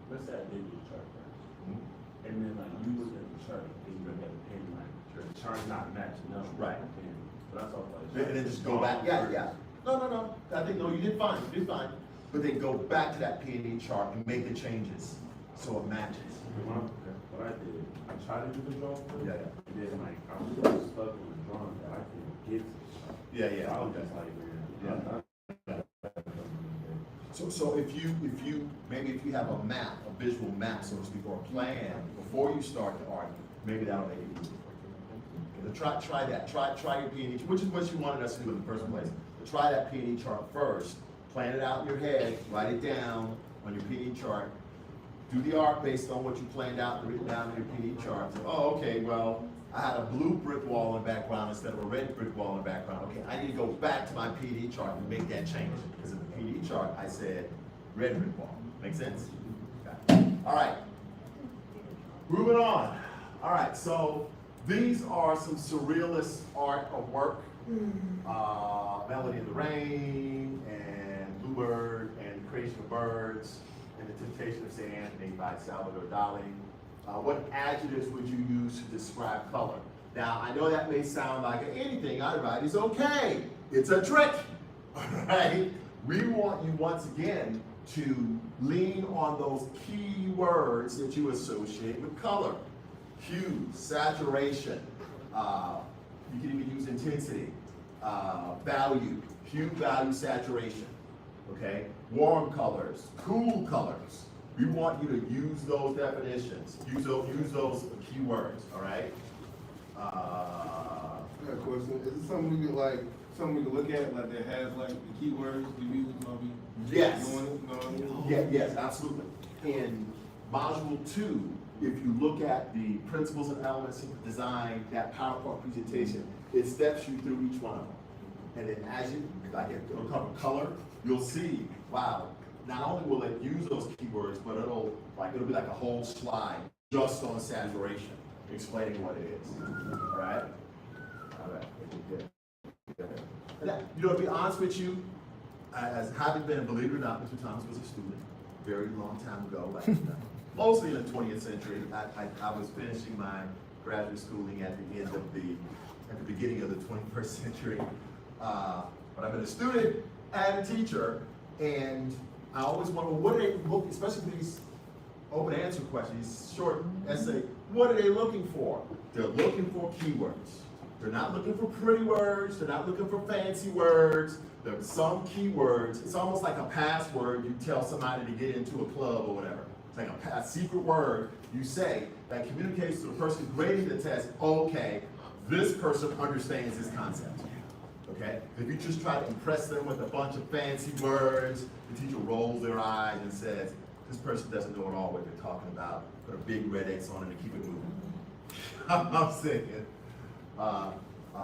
Let's say I did your chart first. And then like you look at the chart and you look at the pen like the chart's not matching up.
Right.
But that's all like.
And then just go back, yeah. No. I think, no, you did fine. But then go back to that P&E chart and make the changes so it matches.
What I did, I tried to do the drawing first.
Yeah.
And then like, I was so stuck on the drawing that I couldn't get to the chart.
Yeah.
So I was just like, man.
So if you have a map, a visual map, so to speak, or a plan before you start the art, maybe that'll make it easier. Okay, try that. Try your P&E, which is what you wanted us to do in the first place. But try that P&E chart first. Plan it out in your head. Write it down on your P&E chart. Do the art based on what you planned out and written down in your P&E chart. So, oh, okay, well, I had a blue brick wall in the background instead of a red brick wall in the background. Okay, I need to go back to my P&E chart and make that change. Because in the P&E chart, I said red brick wall. Make sense? Okay. All right. Moving on. All right, so these are some surrealist art of work. Melody in the Rain, and Bluebird, and The Creation of Birds, and The Temptation of St. Anthony by Salvador Dali. What adjectives would you use to describe color? Now, I know that may sound like anything I write is okay. It's a trick, all right? We want you, once again, to lean on those key words that you associate with color. Hue, saturation, you can even use intensity, value, hue, value, saturation, okay? Warm colors, cool colors. We want you to use those definitions, use those keywords, all right?
I got a question. Is it something we could look at, like that has like the keywords the music might be
Yes.
doing it? You know what I mean?
Yeah, yes, absolutely. In module 2, if you look at the principles and elements of design, that PowerPoint presentation, it steps you through each one of them. And then as you, like it'll cover color, you'll see, wow, not only will it use those keywords, but it'll be like a whole slide just on saturation, explaining what it is. All right? All right, good. And that, you know, to be honest with you, as having been, believe it or not, Mr. Thomas was a student very long time ago, like mostly in the 20th century. I was finishing my graduate schooling at the end of at the beginning of the 21st century. But I've been a student and a teacher, and I always wonder, what are they looking, especially for these open answer questions, short essay, what are they looking for? They're looking for keywords. They're not looking for pretty words, they're not looking for fancy words. There's some keywords. It's almost like a password you tell somebody to get into a club or whatever. It's like a secret word you say that communicates to the person grading the test, okay, this person understands this concept. Okay? If you just try to impress them with a bunch of fancy words, the teacher rolls their eyes and says, this person doesn't know at all what they're talking about. Put a big red X on it and keep it moving. I'm saying.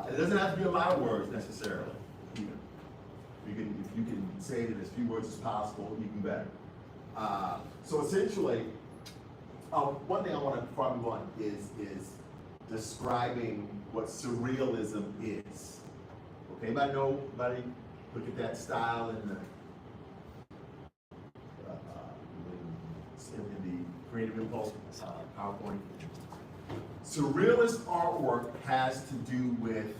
It doesn't have to be a lot of words necessarily. Even. If you can say it in as few words as possible, even better. So essentially, one thing I want to before I move on is describing what surrealism is. Okay, anybody know? Anybody look at that style in the Creative Impulse PowerPoint? Surrealist artwork has to do with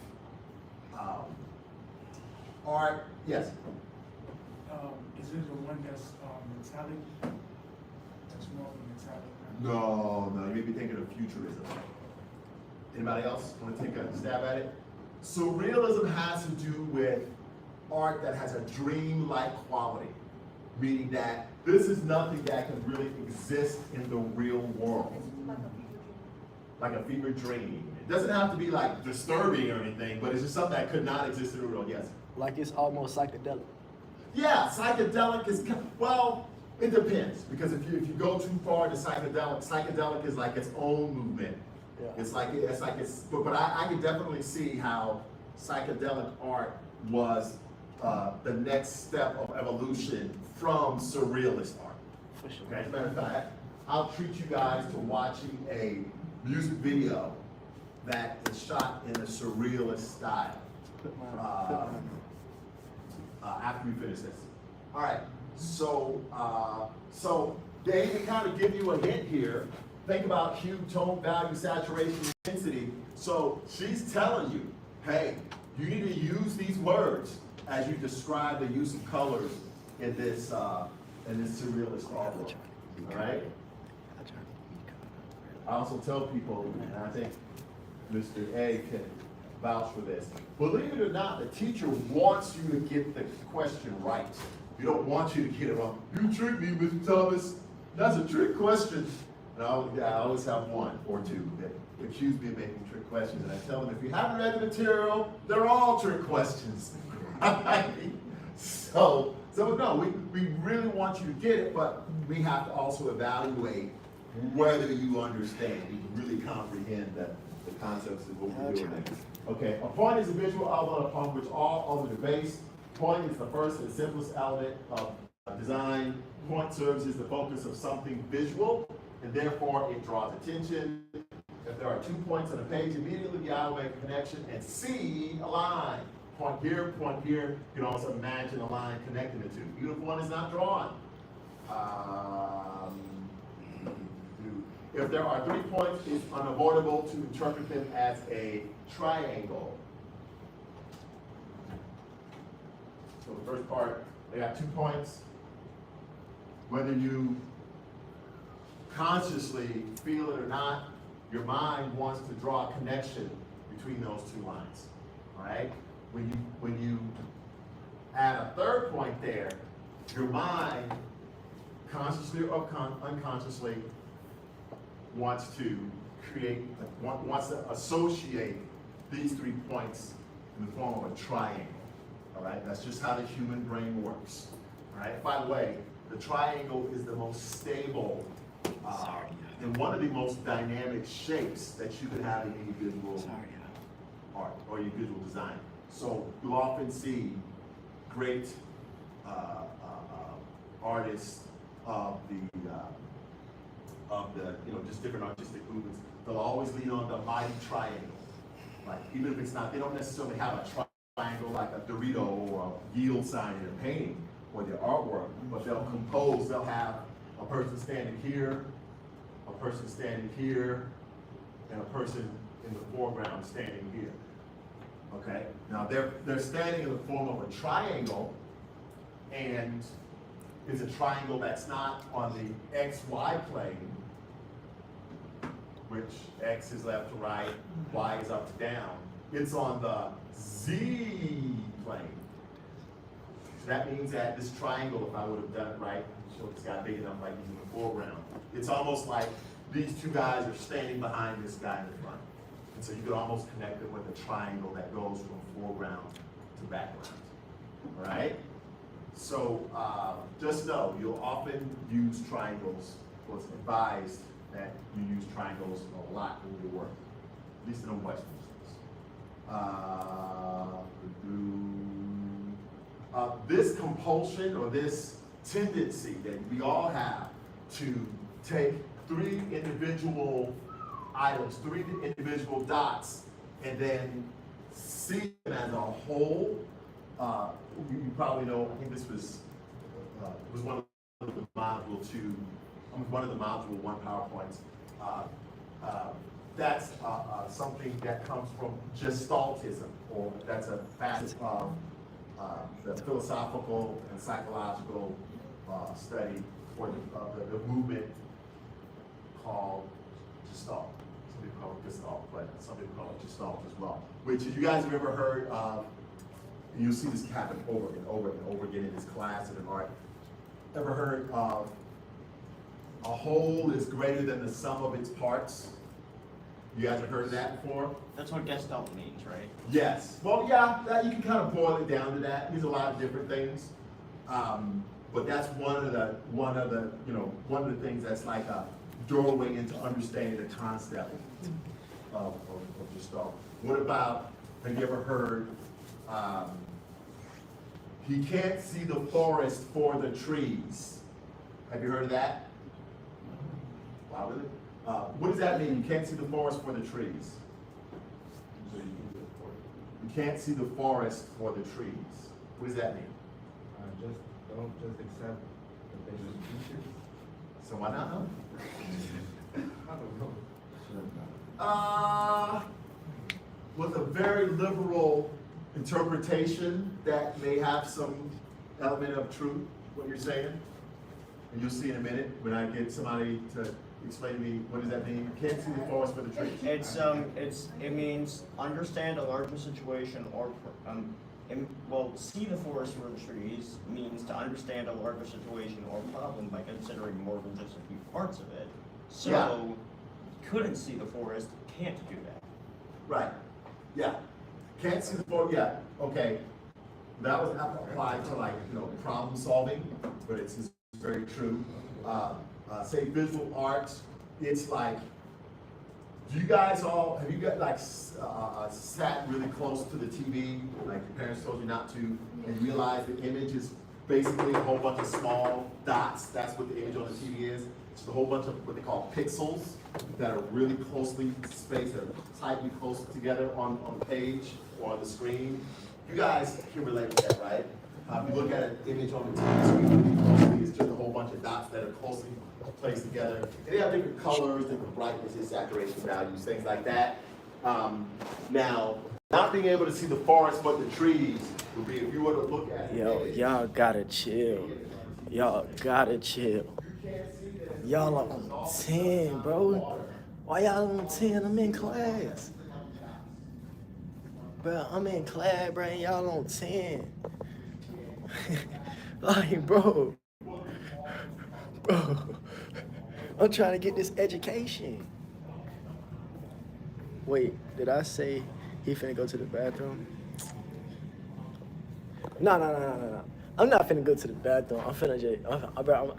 art. Yes.
Is it the one that's metallic? That's more of a metallic.
No, you may be thinking of futurism. Anybody else want to take a stab at it? Surrealism has to do with art that has a dream-like quality, meaning that this is nothing that can really exist in the real world. like a fever dream. It doesn't have to be like disturbing or anything, but it's just something that could not exist in the world. Yes.
Like it's almost psychedelic.
Yeah, psychedelic is, well, it depends, because if you go too far to psychedelic is like its own movement.
Yeah.
It's but I can definitely see how psychedelic art was the next step of evolution from surrealist art.
For sure.
Okay, as a matter of fact, I'll treat you guys to watching a music video that is shot in a surrealist style.
Put mine.
After we finish this. All right, so they can kind of give you a hint here. Think about hue, tone, value, saturation, intensity. So she's telling you, hey, you need to use these words as you describe the use of colors in this surrealist artwork. All right. I also tell people, and I think Mr. A can vouch for this. Believe it or not, the teacher wants you to get the question right. We don't want you to get it wrong. You tricked me, Mr. Thomas. That's a trick question. And I always have one or two that accuse me of making trick questions. And I tell them, if you haven't read the material, they're all trick questions. So no, we really want you to get it, but we have to also evaluate whether you understand, you can really comprehend the concepts of what we're doing next. Okay, a point is a visual element upon which all others are based. Point is the first and simplest element of design. Point serves as the focus of something visual, and therefore it draws attention. If there are 2 points on a page, immediately the eye will make a connection and see a line. Point here, you can also imagine a line connecting the two. Even if one is not drawn. If there are 3 points, it's unavoidable to interpret them as a triangle. So the first part, they got 2 points. Whether you consciously feel it or not, your mind wants to draw a connection between those 2 lines. All right? When you add a 3rd point there, your mind, consciously or unconsciously, wants to associate these 3 points in the form of a triangle. All right, that's just how the human brain works. All right. By the way, the triangle is the most stable and one of the most dynamic shapes that you can have in any visual art or your visual design. So you'll often see great artists of the just different artistic movements. They'll always lean on the mighty triangle. Like even if it's not, they don't necessarily have a triangle like a Dorito or a yield sign in a painting or their artwork, but they'll compose. They'll have a person standing here, a person standing here, and a person in the foreground standing here. Okay. Now they're standing in the form of a triangle, and it's a triangle that's not on the XY plane, which X is left to right, Y is up to down. It's on the Z plane. So that means that this triangle, if I would have done it right, show this guy big enough like he's in the foreground. It's almost like these 2 guys are standing behind this guy in the front. And so you could almost connect it with a triangle that goes from foreground to background. All right? So just know you'll often use triangles. Well, it's advised that you use triangles a lot in your work, at least in a Western sense. This compulsion or this tendency that we all have to take 3 individual items, 3 individual dots, and then see them as a whole. You probably know, I think this was one of the module 2, one of the module 1 PowerPoints. That's something that comes from Gestaltism, or that's a facet of the philosophical and psychological study for the movement called Gestalt. Some people call it Gestalt, but some people call it Gestalt as well. Which, if you guys have ever heard of, and you'll see this happen over and over and over again in this class and in art, ever heard of a whole is greater than the sum of its parts? You guys have heard of that before?
That's what Gestalt means, right?
Yes. Well, yeah, that, you can kind of boil it down to that. There's a lot of different things. But that's one of the things that's like a doorway into understanding the concept of Gestalt. What about, have you ever heard, he can't see the forest for the trees? Have you heard of that? Wow, really? What does that mean? You can't see the forest for the trees. You can't see the forest for the trees. What does that mean?
Don't just accept that they just teachers.
So why not?
I don't know.
With a very liberal interpretation that may have some element of truth, what you're saying. And you'll see in a minute when I get somebody to explain to me what does that mean. You can't see the forest for the trees.
It means understand a larger situation or, see the forest for the trees means to understand a larger situation or problem by considering more than just a few parts of it. So,
Yeah.
couldn't see the forest, can't do that.
Right. Yeah. Can't see the forest. Yeah. Okay. That was applied to problem solving, but it's very true. Say visual arts. It's like, have you guys sat really close to the TV, like your parents told you not to, and realized the image is basically a whole bunch of small dots? That's what the image on the TV is. It's a whole bunch of what they call pixels that are really closely spaced, that are tightly close together on the page or on the screen. You guys can relate to that, right? If you look at an image on the TV screen really closely, it's just a whole bunch of dots that are closely placed together. And they have different colors, different brightnesses, saturation values, things like that. Now, not being able to see the forest but the trees would be if you were to look at it.
Yo, y'all gotta chill. Y'all gotta chill. Y'all are on 10, bro. Why y'all on 10? I'm in class. Bro, I'm in class, bro, and y'all on 10. Like, bro. Bro. I'm trying to get this education. Wait, did I say he finna go to the bathroom? No. I'm not finna go to the bathroom. I'm finna just,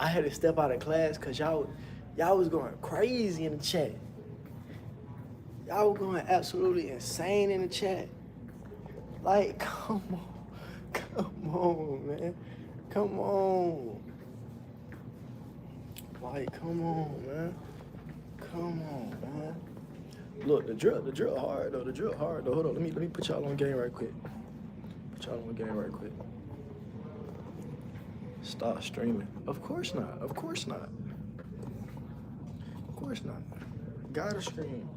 I had to step out of class because y'all was going crazy in the chat. Y'all were going absolutely insane in the chat. Like, come on, man. Come on. Like, come on, man. Come on, man. Look, the drill hard though. The drill hard though. Hold on, let me put y'all on game right quick. Stop streaming. Of course not. Gotta stream.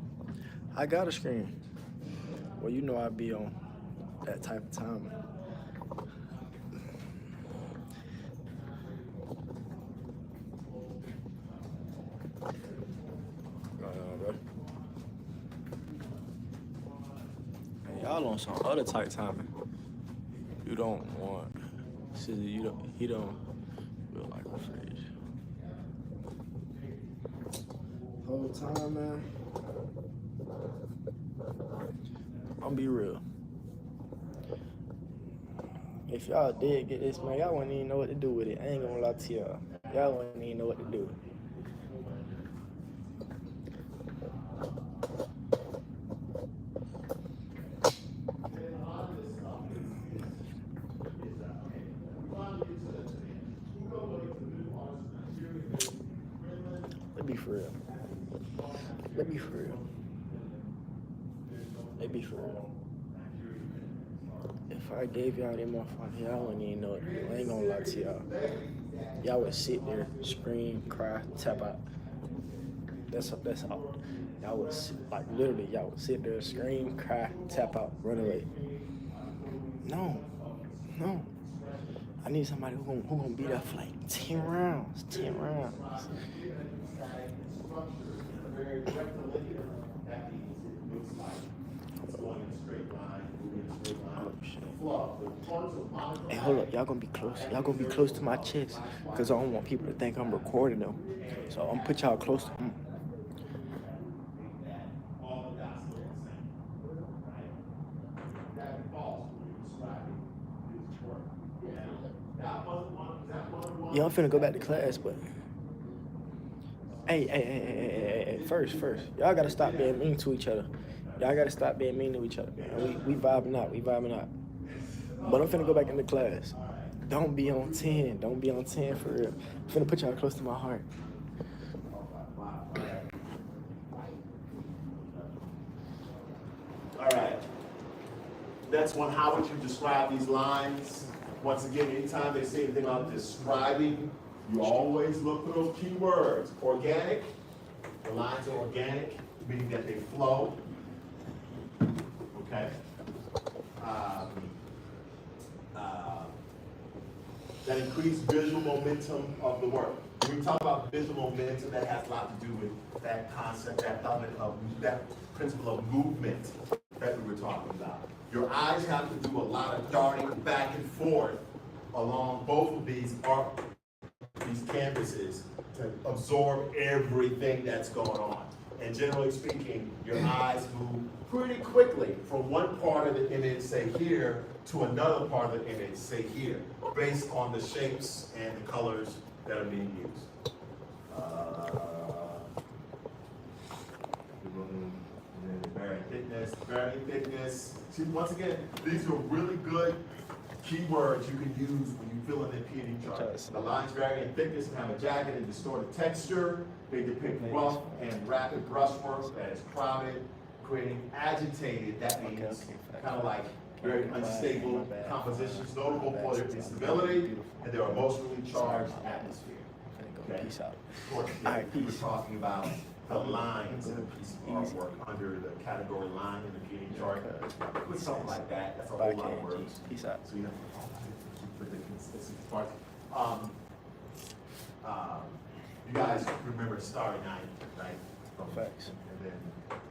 I gotta stream. Well, you know I be on that type of time. Bro. And y'all on some other type timing. You don't want. See, he don't feel like a fridge. Whole time, man. I'm be real. If y'all did get this, man, y'all wouldn't even know what to do with it. I ain't gonna lie to y'all. Y'all wouldn't even know what to do. Let's be for real. If I gave y'all that motherfucker, y'all wouldn't even know what to do. I ain't gonna lie to y'all. Y'all would sit there, scream, cry, tap out. That's all. Y'all would y'all would sit there, scream, cry, tap out, run away. No. I need somebody who gonna be there for like 10 rounds. Hey, hold up, y'all gonna be close. Y'all gonna be close to my chest, cause I don't want people to think I'm recording them. So I'm gonna put y'all close to Yeah, I'm finna go back to class, but hey, first, y'all gotta stop being mean to each other. Y'all gotta stop being mean to each other, man. We vibing out. But I'm finna go back into class. Don't be on 10. Don't be on 10 for real. I'm finna put y'all close to my heart.
All right. Next one, how would you describe these lines? Once again, anytime they say anything about describing, you always look for those key words. Organic, the lines are organic, meaning that they flow. Okay. That increase visual momentum of the work. When we talk about visual momentum, that has a lot to do with that concept, that element of that principle of movement that we were talking about. Your eyes have to do a lot of darting back and forth along both of these canvases to absorb everything that's going on. And generally speaking, your eyes move pretty quickly from one part of the image, say here, to another part of the image, say here, based on the shapes and the colors that are being used. Varying thickness. See, once again, these are really good keywords you can use when you fill in the P&E chart. The lines vary in thickness and have a jagged and distorted texture. They depict rough and rapid brushwork that is crowded, creating agitated, that means kind of like very unstable compositions, notable for their instability and their emotionally charged atmosphere. Okay?
Peace out.
Of course,
All right,
we were
peace.
talking about the lines in a piece of artwork under the category line in the P&E chart. With something like that, that's a whole lot of words.
Peace out.
So you have to put the consistency part. You guys remember Starry Night, right?
Facts.
And then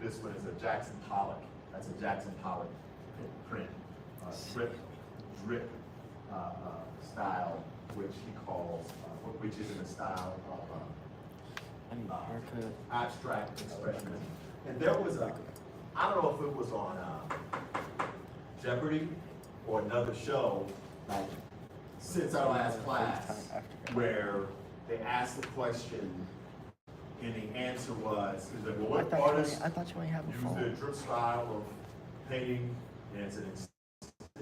this one is a Jackson Pollock. That's a Jackson Pollock print. Drip style, which he calls, which is in the style of
I need a haircut.
abstract expressionism. And there was I don't know if it was on Jeopardy or another show, like since our last class, where they asked the question and the answer was, is that, well, what artist
I thought you ain't have a
used
phone.
the drip style of painting, and it's an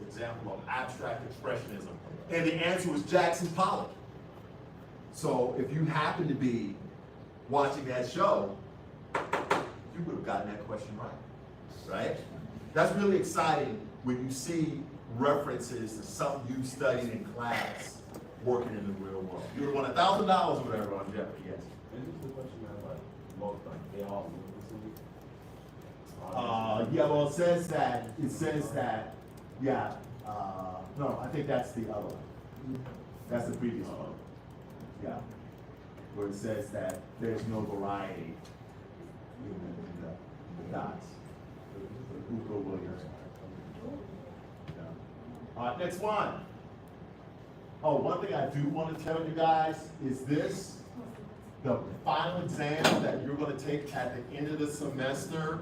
example of abstract expressionism. And the answer was Jackson Pollock. So if you happen to be watching that show, you would have gotten that question right? That's really exciting when you see references to something you studied in class working in the real world. You would have won $1,000 or whatever on Jeopardy, yes.
And this is the question I like most, like they all look the same.
Yeah, well, it says that, yeah, no, I think that's the other one. That's the previous one. Yeah, where it says that there's no variety in the dots. Hugo Williams. Yeah. All right, next one. Oh, one thing I do want to tell you guys is this. The final exam that you're going to take at the end of the semester,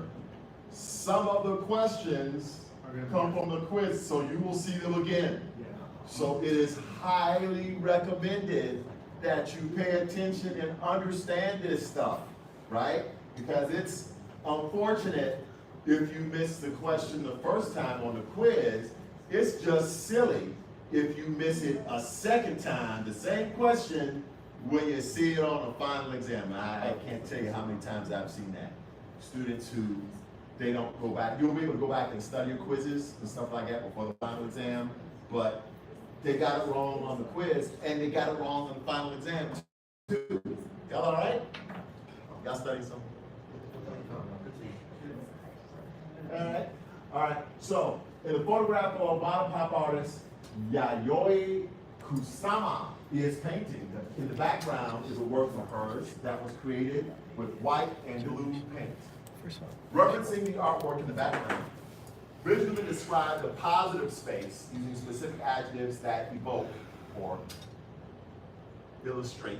some of the questions come from the quiz, so you will see them again. So it is highly recommended that you pay attention and understand this stuff, right? Because it's unfortunate if you miss the question the first time on the quiz. It's just silly if you miss it a second time, the same question, when you see it on a final exam. I can't tell you how many times I've seen that. Students who, they don't go back, you'll be able to go back and study your quizzes and stuff like that before the final exam, but they got it wrong on the quiz, and they got it wrong on the final exam too. Y'all all right? Y'all studying something? All right. So, in the photograph of model pop artist Yayoi Kusama is painting. In the background is a work of hers that was created with white and blue paint. Referencing the artwork in the background, visually describe the positive space using specific adjectives that evoke or illustrate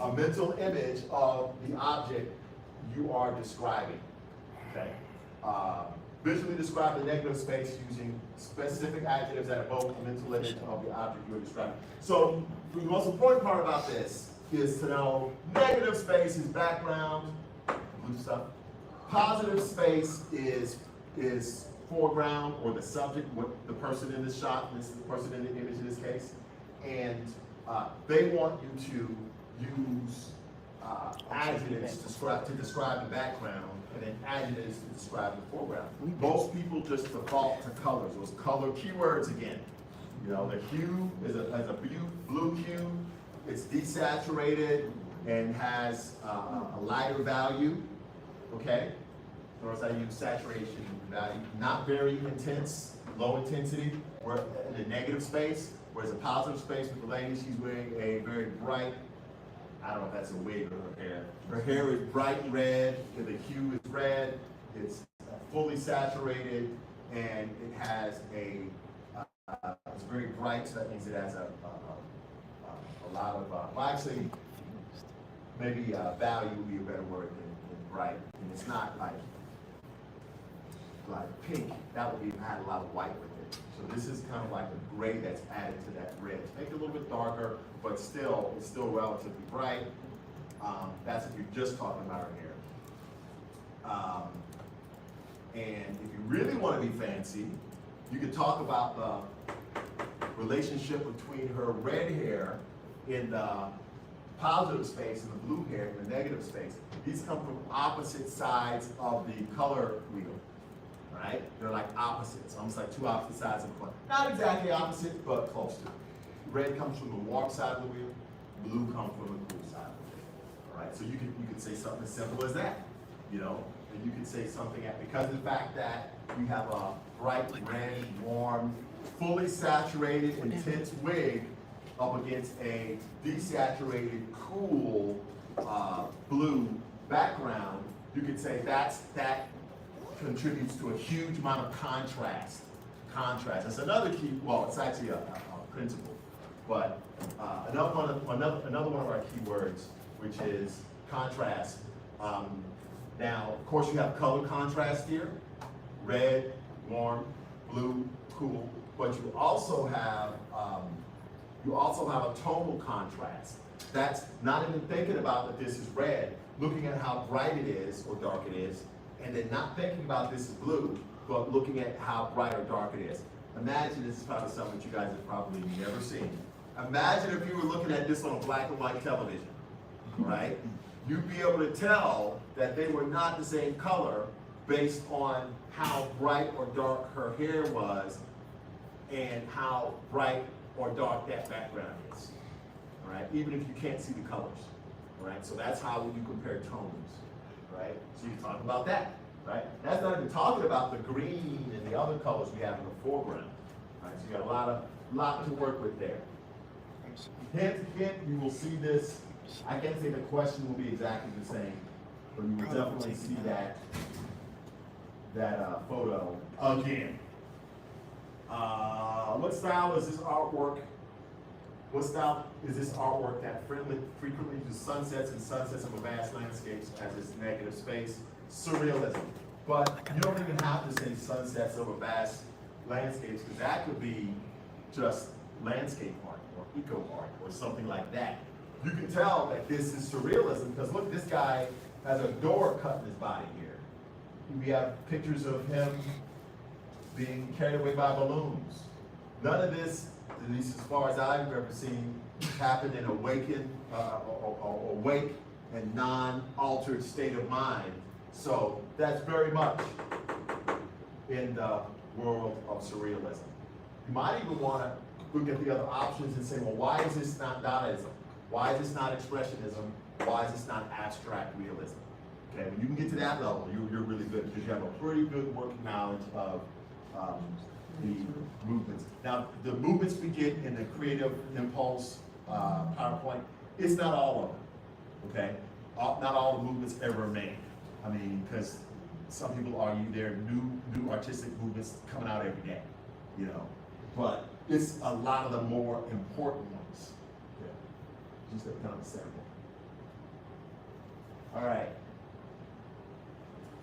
a mental image of the object you are describing. Okay. Visually describe the negative space using specific adjectives that evoke a mental image of the object you are describing. So the most important part about this is to know negative space is background, blue stuff. Positive space is foreground, or the subject, what the person in this shot, this is the person in the image in this case. And they want you to use adjectives to describe the background, and then adjectives to describe the foreground. Most people just default to colors, those color keywords again. You know, the hue is a blue hue. It's desaturated and has a lighter value, okay? Notice I use saturation value, not very intense, low intensity, where in the negative space, whereas a positive space with the lady, she's wearing a very bright, I don't know if that's a wig or her hair. Her hair is bright red, and the hue is red, it's fully saturated, and it has it's very bright, so that means it has a lot of, well actually, maybe value would be a better word than bright, and it's not like pink, that would be had a lot of white with it. So this is kind of like a gray that's added to that red. Make it a little bit darker, but still, it's still relatively bright. That's if you're just talking about her hair. And if you really want to be fancy, you could talk about the relationship between her red hair in the positive space and the blue hair in the negative space. These come from opposite sides of the color wheel. Right? They're like opposites, almost like two opposite sides of a coin. Not exactly opposite, but close to. Red comes from the warm side of the wheel, blue comes from the cool side of the wheel. All right, so you could say something as simple as that, you know, and you could say something because of the fact that you have a bright red, warm, fully saturated, intense wig up against a desaturated, cool blue background. You could say that contributes to a huge amount of contrast. That's another key, well, it's actually a principle, but another one of our keywords, which is contrast. Now, of course, you have color contrast here, red, warm, blue, cool, but you also have a tonal contrast. That's not even thinking about that this is red, looking at how bright it is or dark it is, and then not thinking about this is blue, but looking at how bright or dark it is. Imagine, this is probably something that you guys have probably never seen. Imagine if you were looking at this on a black and white television, right? You'd be able to tell that they were not the same color based on how bright or dark her hair was and how bright or dark that background is, all right? Even if you can't see the colors, all right? So that's how you compare tones. Right? So you can talk about that, right? That's not even talking about the green and the other colors we have in the foreground. Right? So you got a lot to work with there. Hint, you will see this. I can't say the question will be exactly the same, but you will definitely see that photo again. What style is this artwork? What style is this artwork that frequently uses sunsets and sunsets of vast landscapes as its negative space? Surrealism. But you don't even have to say sunsets over vast landscapes, because that could be just landscape art or eco art or something like that. You can tell that this is surrealism because look, this guy has a door cut in his body here. We have pictures of him being carried away by balloons. None of this, at least as far as I've ever seen, happened in awake and non-altered state of mind. So that's very much in the world of surrealism. You might even want to look at the other options and say, well, why is this not Dadaism? Why is this not Expressionism? Why is this not abstract realism? Okay, when you can get to that level, you're really good because you have a pretty good working knowledge of the movements. Now, the movements we get in the Creative Impulse PowerPoint, it's not all of them, okay? Not all the movements ever made. I mean, because some people argue there are new artistic movements coming out every day, you know? But it's a lot of the more important ones. Yeah. Just a kind of sample. All right.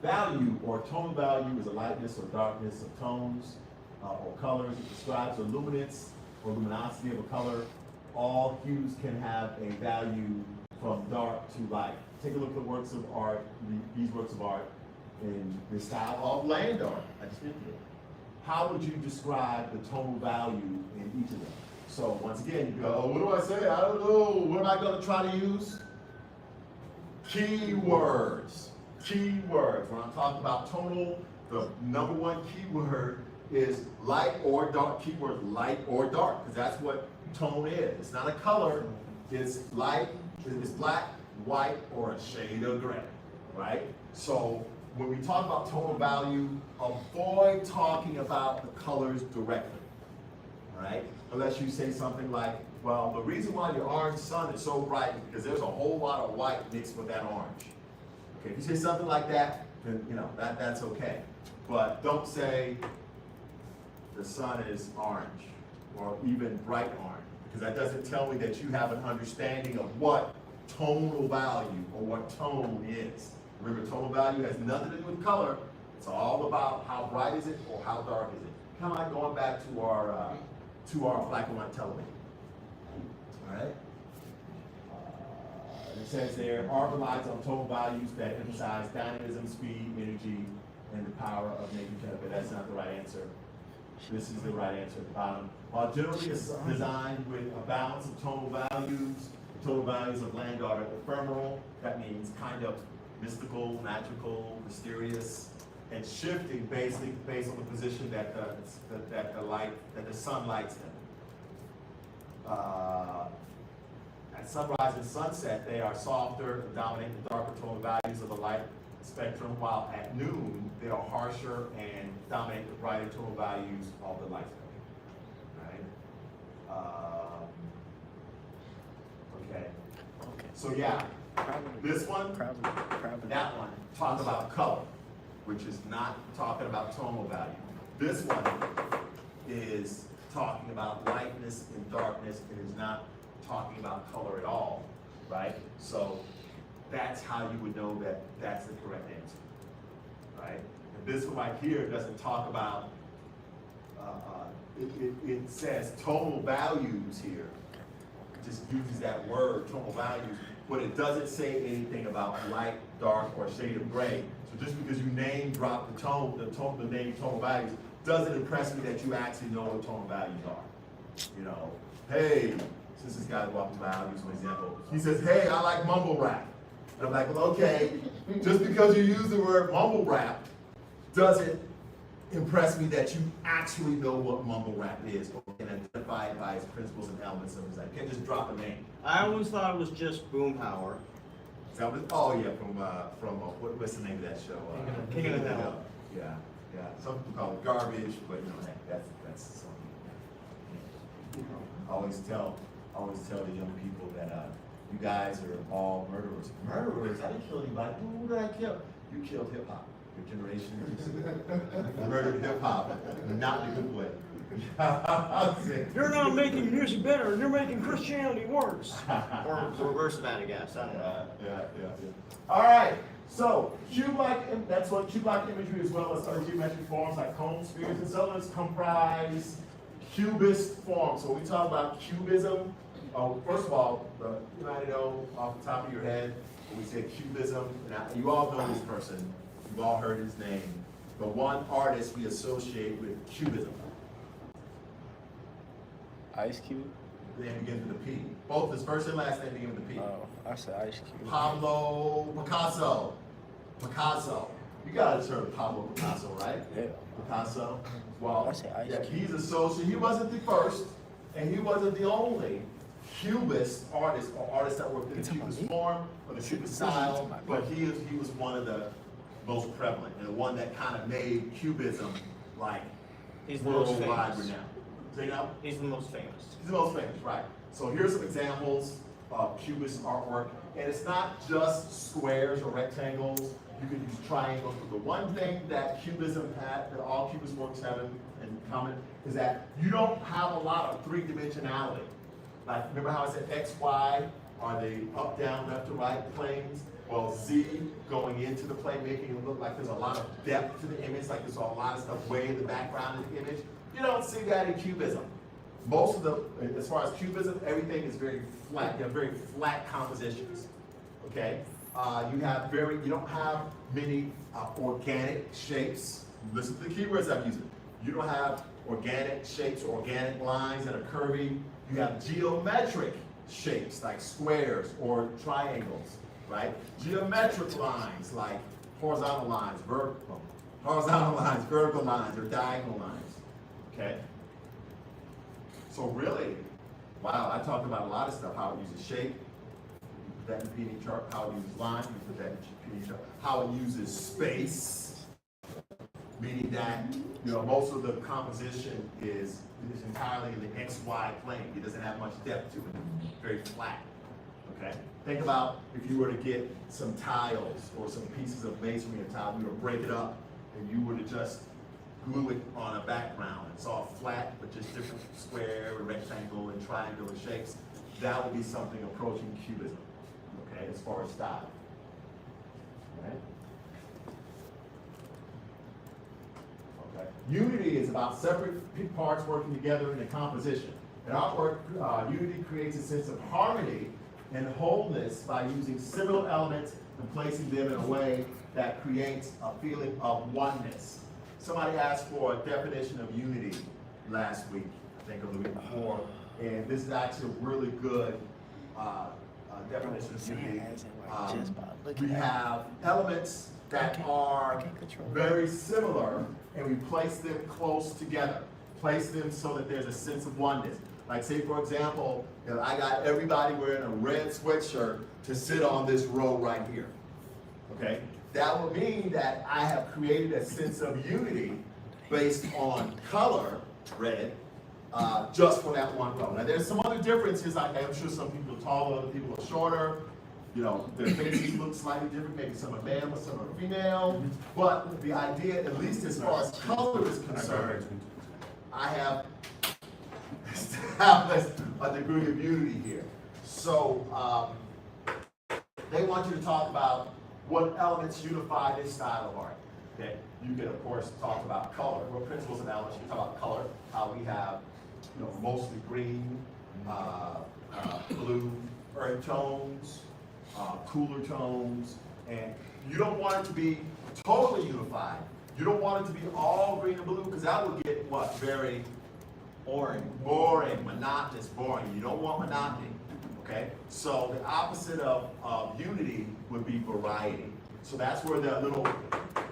value or tonal value is a lightness or darkness of tones or colors. It describes the luminance or luminosity of a color. All hues can have a value from dark to light. Take a look at works of art, these works of art in the style of land art. I just did it. How would you describe the tonal value in each of them? So once again, you go, oh, what do I say? I don't know. What am I going to try to use? Keywords. Keywords. When I'm talking about tonal, the number one keyword is light or dark. Keyword light or dark, because that's what tone is. It's not a color. It's light. It's black, white, or a shade of gray. Right? So when we talk about tonal value, avoid talking about the colors directly. Right? Unless you say something like, well, the reason why the orange sun is so bright is because there's a whole lot of white mixed with that orange. Okay, if you say something like that, then you know that's okay. But don't say the sun is orange or even bright orange, because that doesn't tell me that you have an understanding of what tonal value or what tone is. Remember, tonal value has nothing to do with color. It's all about how bright is it or how dark is it. Kind of like going back to our black and white television. All right. It says there, art relies on tonal values that emphasize dynamism, speed, energy, and the power of making color. But that's not the right answer. This is the right answer at the bottom. Generally is designed with a balance of tonal values. The tonal values of land art are ephemeral. That means kind of mystical, magical, mysterious, and shifting basically based on the position that the sun lights them. At sunrise and sunset, they are softer and dominate the darker tonal values of the light spectrum, while at noon, they are harsher and dominate the brighter tonal values of the light spectrum. Right? Okay. So yeah, this one, that one, talk about color, which is not talking about tonal value. This one is talking about lightness and darkness. It is not talking about color at all, right? So that's how you would know that that's the correct answer, right? And this one right here doesn't talk about, it says tonal values here. It just uses that word, tonal values, but it doesn't say anything about light, dark, or shade of gray. So just because you name drop the name tonal values, doesn't impress me that you actually know what tonal values are. You know, hey, since this guy walking by, I'll use an example. He says, hey, I like mumble rap. And I'm like, well, okay, just because you use the word mumble rap doesn't impress me that you actually know what mumble rap is or can identify it by its principles and elements of it. You can't just drop a name.
I always thought it was just Boomhauer.
Is that what, oh yeah, from what's the name of that show?
King of the Hill.
Yeah. Some people call it garbage, but you know, hey, that's something. I always tell the young people that you guys are all murderers. Murderers? I didn't kill anybody. Who did I kill? You killed hip hop. Your generation murdered hip hop, not in a good way.
You're not making music better, you're making Christianity worse. or worse than that, I guess. I don't know.
Yeah. All right. So, cube-like, that's what cube-like imagery as well as other geometric forms like cones, spheres, and cylinders comprise cubist forms. So we talk about cubism. First of all, you might know off the top of your head, when we say cubism, now you all know this person, you've all heard his name. The one artist we associate with cubism.
Ice Cube?
The name begins with a P. Both his first and last name begin with a P.
Oh, I said Ice Cube.
Pablo Picasso. You guys heard of Pablo Picasso, right?
Yeah.
Picasso. Well,
I say Ice
yeah,
Cube.
he's associated. He wasn't the first, and he wasn't the only Cubist artist or artist that worked in the Cubist form or the Cubist style, but he was one of the most prevalent and the one that kind of made Cubism like
He's the most
worldwide
famous.
renowned. Say now?
He's the most famous.
He's the most famous, right. So here's some examples of Cubist artwork. And it's not just squares or rectangles. You can use triangles. But the one thing that Cubism had, that all Cubist works have in common, is that you don't have a lot of three-dimensionality. Like, remember how I said X, Y are the up, down, left to right planes? Well, Z going into the plane, making it look like there's a lot of depth to the image, like there's a lot of stuff way in the background of the image. You don't see that in Cubism. Most of the, as far as Cubism, everything is very flat. You have very flat compositions, okay? You don't have many organic shapes. Listen to the keywords I'm using. You don't have organic shapes or organic lines that are curvy. You have geometric shapes like squares or triangles, right? Geometric lines like horizontal lines, vertical lines, or diagonal lines, okay? So really, wow, I talked about a lot of stuff, how it uses shape, that in PD chart, how it uses line, you put that in PD chart, how it uses space, meaning that, you know, most of the composition is entirely in the XY plane. It doesn't have much depth to it, very flat, okay? Think about if you were to get some tiles or some pieces of masonry or tile, you were to break it up, and you were to just glue it on a background. It's all flat, but just different square, rectangle, and triangular shapes. That would be something approaching Cubism, okay, as far as style, right? Okay. Unity is about separate parts working together in a composition. In artwork, unity creates a sense of harmony and wholeness by using similar elements and placing them in a way that creates a feeling of oneness. Somebody asked for a definition of unity last week, I think, or the week before, and this is actually a really good definition of unity. We have elements that are very similar, and we place them close together. Place them so that there's a sense of oneness. Like, say, for example, you know, I got everybody wearing a red sweatshirt to sit on this row right here, okay? That would mean that I have created a sense of unity based on color, red, just for that one row. Now, there's some other differences. I'm sure some people are taller, other people are shorter. You know, their faces look slightly different. Maybe some are male, some are female. But the idea, at least as far as color is concerned, I have established a degree of unity here. So they want you to talk about what elements unify this style of art. Okay, you can of course talk about color. Well, principles of elements. You can talk about color. How we have, you know, mostly green, blue, earth tones, cooler tones, and you don't want it to be totally unified. You don't want it to be all green and blue because that would get what? Very boring, monotonous, boring. You don't want monotony. Okay, so the opposite of unity would be variety. So that's where the little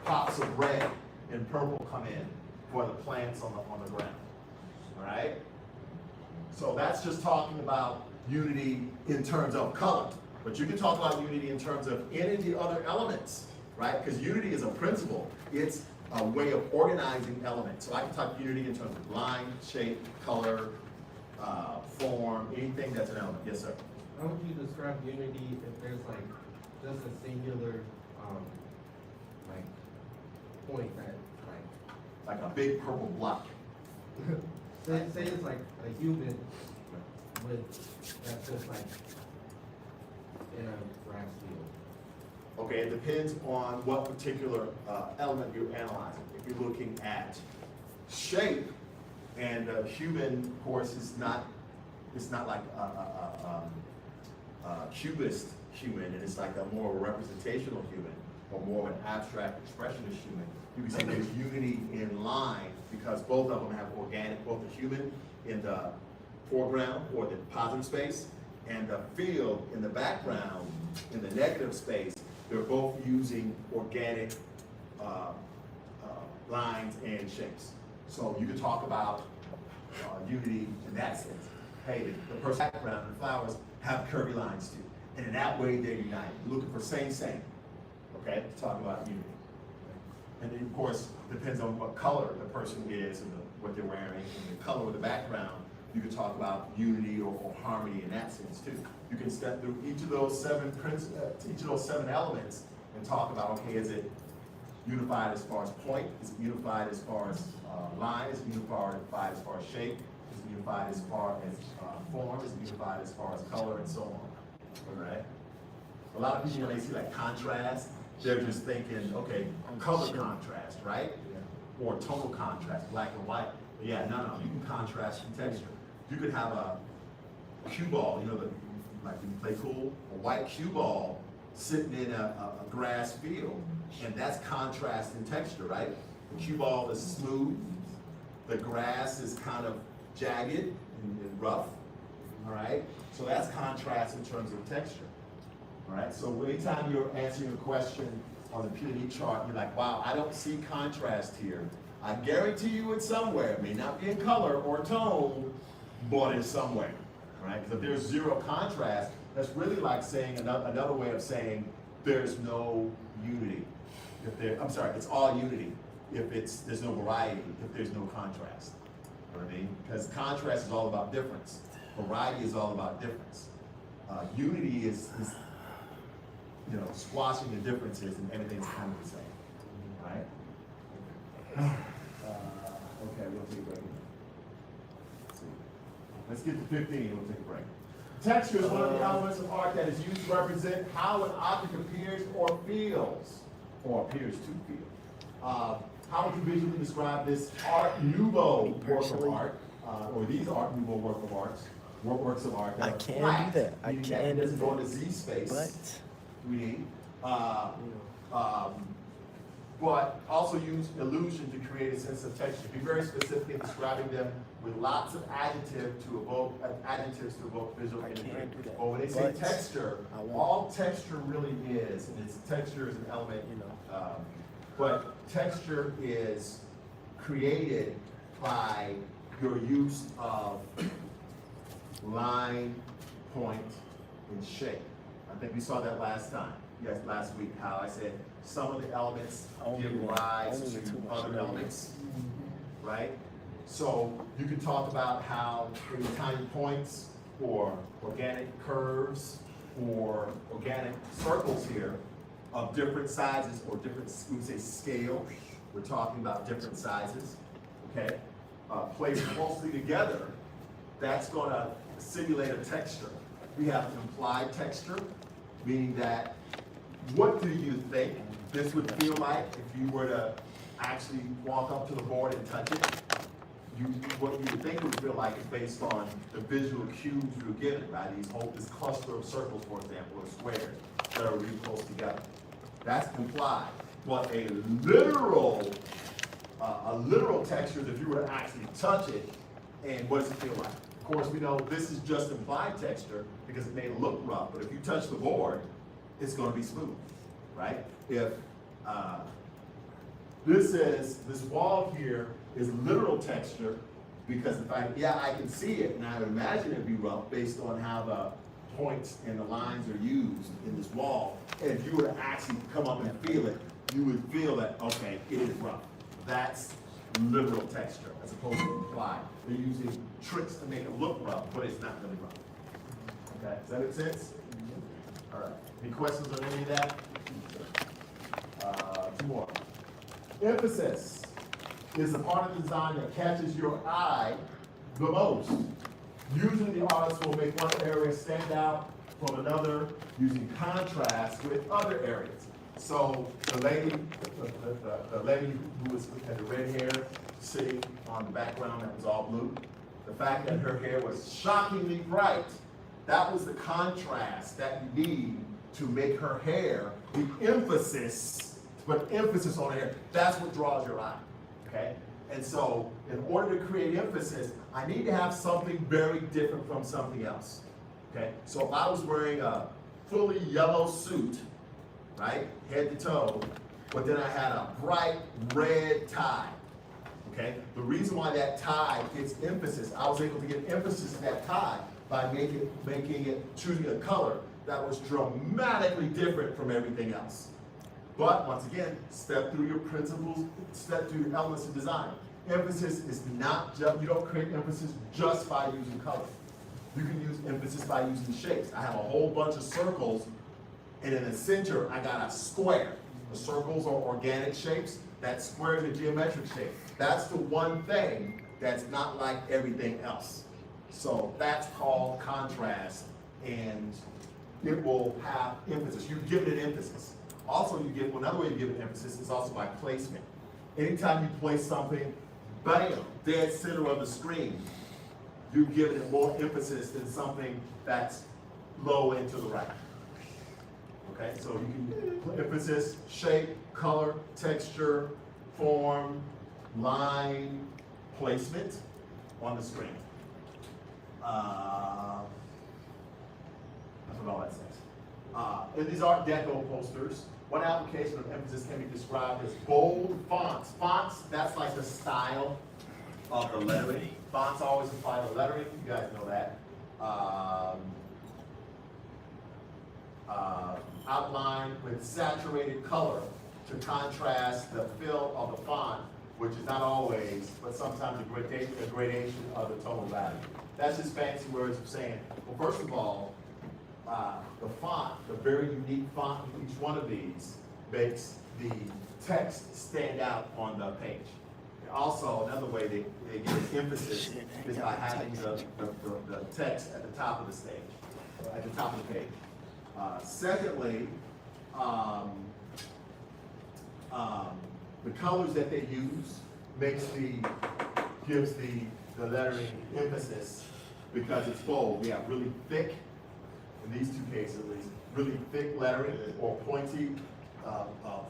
pops of red and purple come in for the plants on the ground. All right. So that's just talking about unity in terms of color, but you can talk about unity in terms of any of the other elements, right? Because unity is a principle. It's a way of organizing elements. So I can talk unity in terms of line, shape, color, form, anything that's an element. Yes, sir.
How would you describe unity if there's like just a singular like point that
Like a big purple block.
say it's like a human that's just like in a grass field.
Okay, it depends on what particular element you're analyzing. If you're looking at shape, and human, of course, it's not like a cubist human, and it's like a more representational human, or more of an abstract expressionist human. You can say there's unity in line because both of them have organic, both the human in the foreground or the positive space, and the field in the background, in the negative space. They're both using organic lines and shapes. So you can talk about unity in that sense. Hey, the person background and the flowers have curvy lines too. And in that way, they're united. You're looking for same, okay, to talk about unity. And then, of course, depends on what color the person is and what they're wearing and the color of the background. You can talk about unity or harmony in that sense too. You can step through each of those seven elements and talk about, okay, is it unified as far as point? Is it unified as far as line? Is it unified as far as shape? is unified as far as form, is unified as far as color and so on. All right. A lot of people, when they see like contrast, they're just thinking, okay, color contrast, right? Or total contrast, black and white. But yeah, no, you can contrast in texture. You could have a cue ball, you know, like when you play pool, a white cue ball sitting in a grass field, and that's contrast in texture, right? The cue ball is smooth, the grass is kind of jagged and rough, all right? So that's contrast in terms of texture, all right? So anytime you're answering a question on the P&E chart, you're like, wow, I don't see contrast here. I guarantee you it's somewhere. It may not be in color or tone, but it's somewhere, right? Because if there's zero contrast, that's really like saying another way of saying there's no unity. I'm sorry, it's all unity if there's no variety, if there's no contrast. You know what I mean? Because contrast is all about difference. Variety is all about difference. Unity is you know, squashing the differences and everything's kind of the same, right? Okay, we'll take a break. Let's get to 15, we'll take a break. Texture is one of the elements of art that is used to represent how an object appears or feels, or appears to feel. How would you visually describe this Art Nouveau work of art, or these Art Nouveau works of art?
I can do that. I
meaning
can
it doesn't do go
that.
into Z space.
But
We need. But also use illusion to create a sense of texture. Be very specific in describing them with lots of adjectives to evoke visual
I
imagery.
can do that.
But when they say
But
texture,
I won't.
all texture really is, and it's texture is an element, but texture is created by your use of line, point, and shape. I think we saw that last week, how I said some of the elements give rise
only
to
too much
other
area.
elements, right? So you can talk about how any tiny points or organic curves or organic circles here of different sizes or different, we would say scales. We're talking about different sizes, okay? Placed closely together, that's gonna simulate a texture. We have an implied texture, meaning that what do you think this would feel like if you were to actually walk up to the board and touch it? What you would think it would feel like is based on the visual cues you're given, right? This cluster of circles, for example, or squares that are really close together. That's implied. But a literal texture is if you were to actually touch it, and what does it feel like? Of course, we know this is just implied texture because it may look rough, but if you touch the board, it's going to be smooth, right? If this wall here is literal texture because the fact, yeah, I can see it, and I would imagine it'd be rough based on how the points and the lines are used in this wall. And if you were to actually come up and feel it, you would feel that, okay, it is rough. That's literal texture as opposed to implied. They're using tricks to make it look rough, but it's not really rough. Okay, does that make sense? All right. Any questions on any of that? Two more. Emphasis is the part of the design that catches your eye the most. Usually the artist will make one area stand out from another using contrast with other areas. So the lady who had the red hair sitting on the background that was all blue, the fact that her hair was shockingly bright, that was the contrast that you need to make her hair the emphasis, to put emphasis on her hair. That's what draws your eye, okay? And so in order to create emphasis, I need to have something very different from something else, okay? So if I was wearing a fully yellow suit, right, head to toe, but then I had a bright red tie, okay? The reason why that tie gets emphasis, I was able to get emphasis in that tie by choosing a color that was dramatically different from everything else. But once again, step through your principles, step through your elements of design. Emphasis is not just, you don't create emphasis just by using color. You can use emphasis by using shapes. I have a whole bunch of circles, and in the center, I got a square. The circles are organic shapes. That square is a geometric shape. That's the one thing that's not like everything else. So that's called contrast, and it will have emphasis. You give it an emphasis. Also, you give, another way you give it emphasis is also by placement. Anytime you place something, bam, dead center of the screen, you give it more emphasis than something that's low and to the right. Okay, so you can put emphasis, shape, color, texture, form, line, placement on the screen. That's what all that says. In these Art Deco posters, one application of emphasis can be described as bold fonts. Fonts, that's like the style of the lettering. Fonts always apply to lettering, you guys know that. Outline with saturated color to contrast the fill of the font, which is not always, but sometimes a gradation of the total value. That's just fancy words of saying, well, first of all, the font, the very unique font of each one of these makes the text stand out on the page. Also, another way they give emphasis is by having the text at the top of the stage, at the top of the page. Secondly, the colors that they use gives the lettering emphasis because it's bold. We have really thick, in these two cases at least, really thick lettering or pointy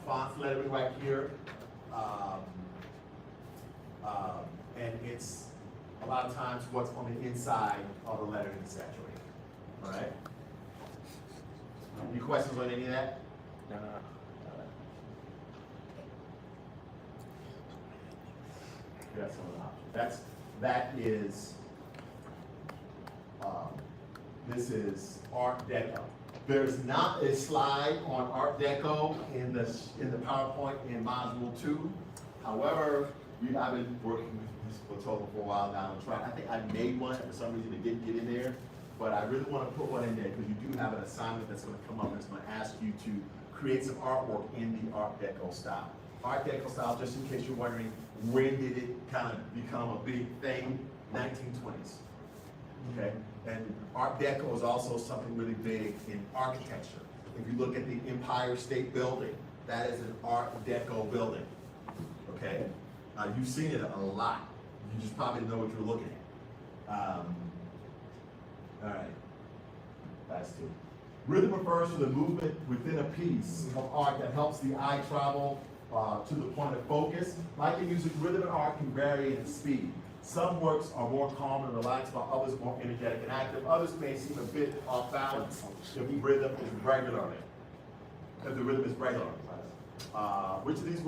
font lettering right here. And it's a lot of times what's on the inside of the lettering is saturated. All right? Any questions on any of that?
Nah.
That's some of the options. This is Art Deco. There's not a slide on Art Deco in the PowerPoint in Module 2. However, I've been working with this proposal for a while now. I think I made one, for some reason it didn't get in there. But I really want to put one in there because you do have an assignment that's going to come up and it's going to ask you to create some artwork in the Art Deco style. Art Deco style, just in case you're wondering, when did it kind of become a big thing? 1920s. Okay? And Art Deco is also something really big in architecture. If you look at the Empire State Building, that is an Art Deco building. Okay? You've seen it a lot. You just probably know what you're looking at. All right, that's two. Rhythm refers to the movement within a piece of art that helps the eye travel to the point of focus. Like in music, rhythm and art can vary in speed. Some works are more calm and relaxed, while others more energetic and active. Others may seem a bit off balance if the rhythm is regular. Which of these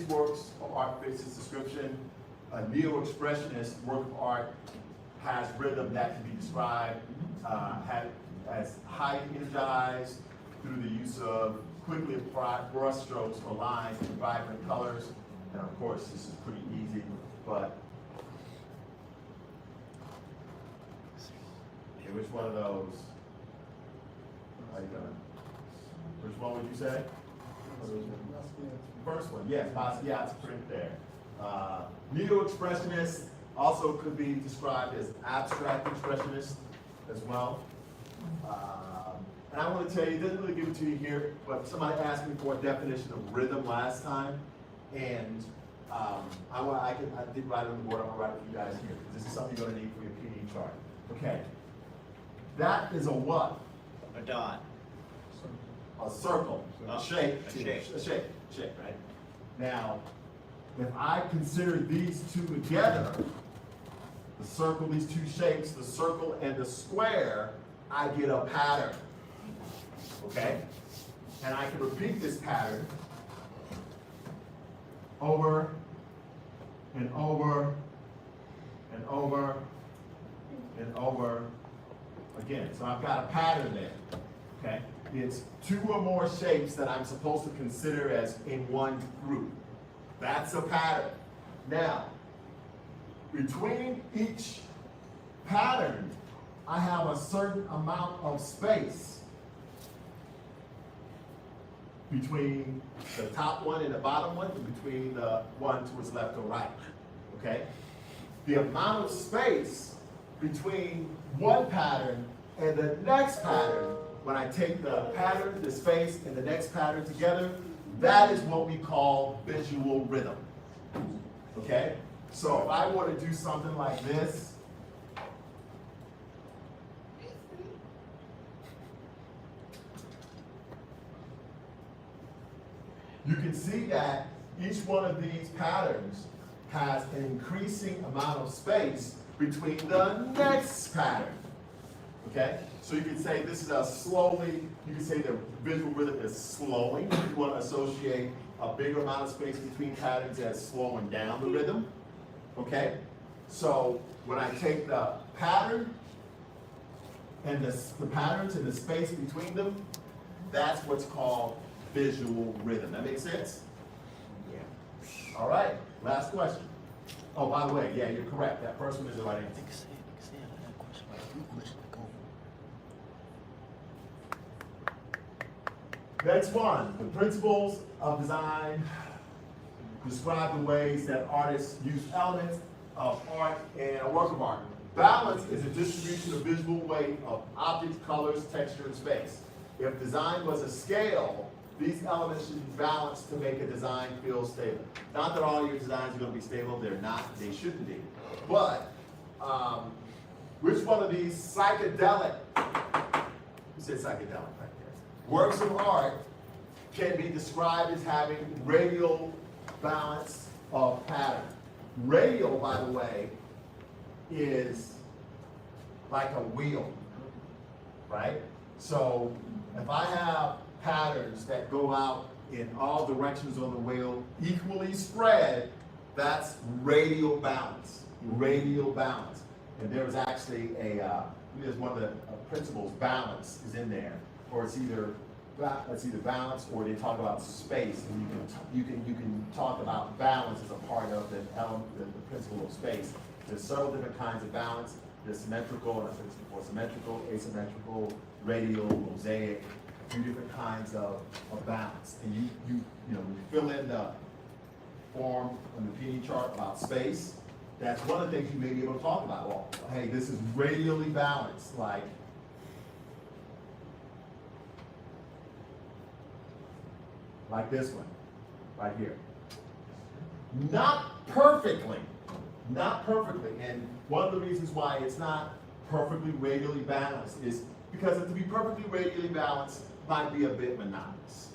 works of art fits this description? A neo-expressionist work of art has rhythm that can be described as highly energized through the use of quickly applied brush strokes or lines in vibrant colors. And of course, this is pretty easy, but okay, which one of those? How you doing? Which one would you say? First one, yes, Basquiat's print there. Neo-expressionist also could be described as abstract expressionist as well. And I want to tell you, it doesn't really give it to you here, but somebody asked me for a definition of rhythm last time, and I did write it on the board. I'm going to write it for you guys here, because this is something you're going to need for your PD chart. Okay. That is a what?
A dot.
A circle, a shape,
a shape.
right? Now, if I consider these two together, the circle, these two shapes, the circle and the square, I get a pattern, okay? And I can repeat this pattern over and over and over and over again. So I've got a pattern there, okay? It's two or more shapes that I'm supposed to consider as in one group. That's a pattern. Now, between each pattern, I have a certain amount of space between the top one and the bottom one, and between the one to its left or right. okay? The amount of space between one pattern and the next pattern, when I take the pattern, the space, and the next pattern together, that is what we call visual rhythm, okay? So if I want to do something like this, you can see that each one of these patterns has an increasing amount of space between the next pattern, okay? So you can say this is a slowly, you can say the visual rhythm is slowing. You want to associate a bigger amount of space between patterns as slowing down the rhythm, okay? So when I take the pattern and the patterns and the space between them, that's what's called visual rhythm. That makes sense?
Yeah.
All right, last question. Oh, by the way, yeah, you're correct. That first one is the right answer. Next one, the principles of design describe the ways that artists use elements of art in a work of art. Balance is a distribution of visual weight of objects, colors, texture, and space. If design was a scale, these elements should be balanced to make a design feel stable. Not that all your designs are going to be stable, they're not, they shouldn't be. But, which one of these psychedelic, who said psychedelic right there? Works of art can be described as having radial balance of pattern. Radial, by the way, is like a wheel, right? So if I have patterns that go out in all directions on the wheel, equally spread, that's radial balance. Radial balance. And there is actually there's one of the principles, balance, is in there, or it's either balance or they talk about space, and you can talk about balance as a part of the principle of space. There's several different kinds of balance. There's symmetrical, and I said this before, symmetrical, asymmetrical, radial, mosaic, a few different kinds of balance. And you fill in the form on the Peony chart about space. That's one of the things you may be able to talk about. Well, hey, this is radially balanced, like this one, right here. Not perfectly. And one of the reasons why it's not perfectly radially balanced is because to be perfectly radially balanced might be a bit monotonous.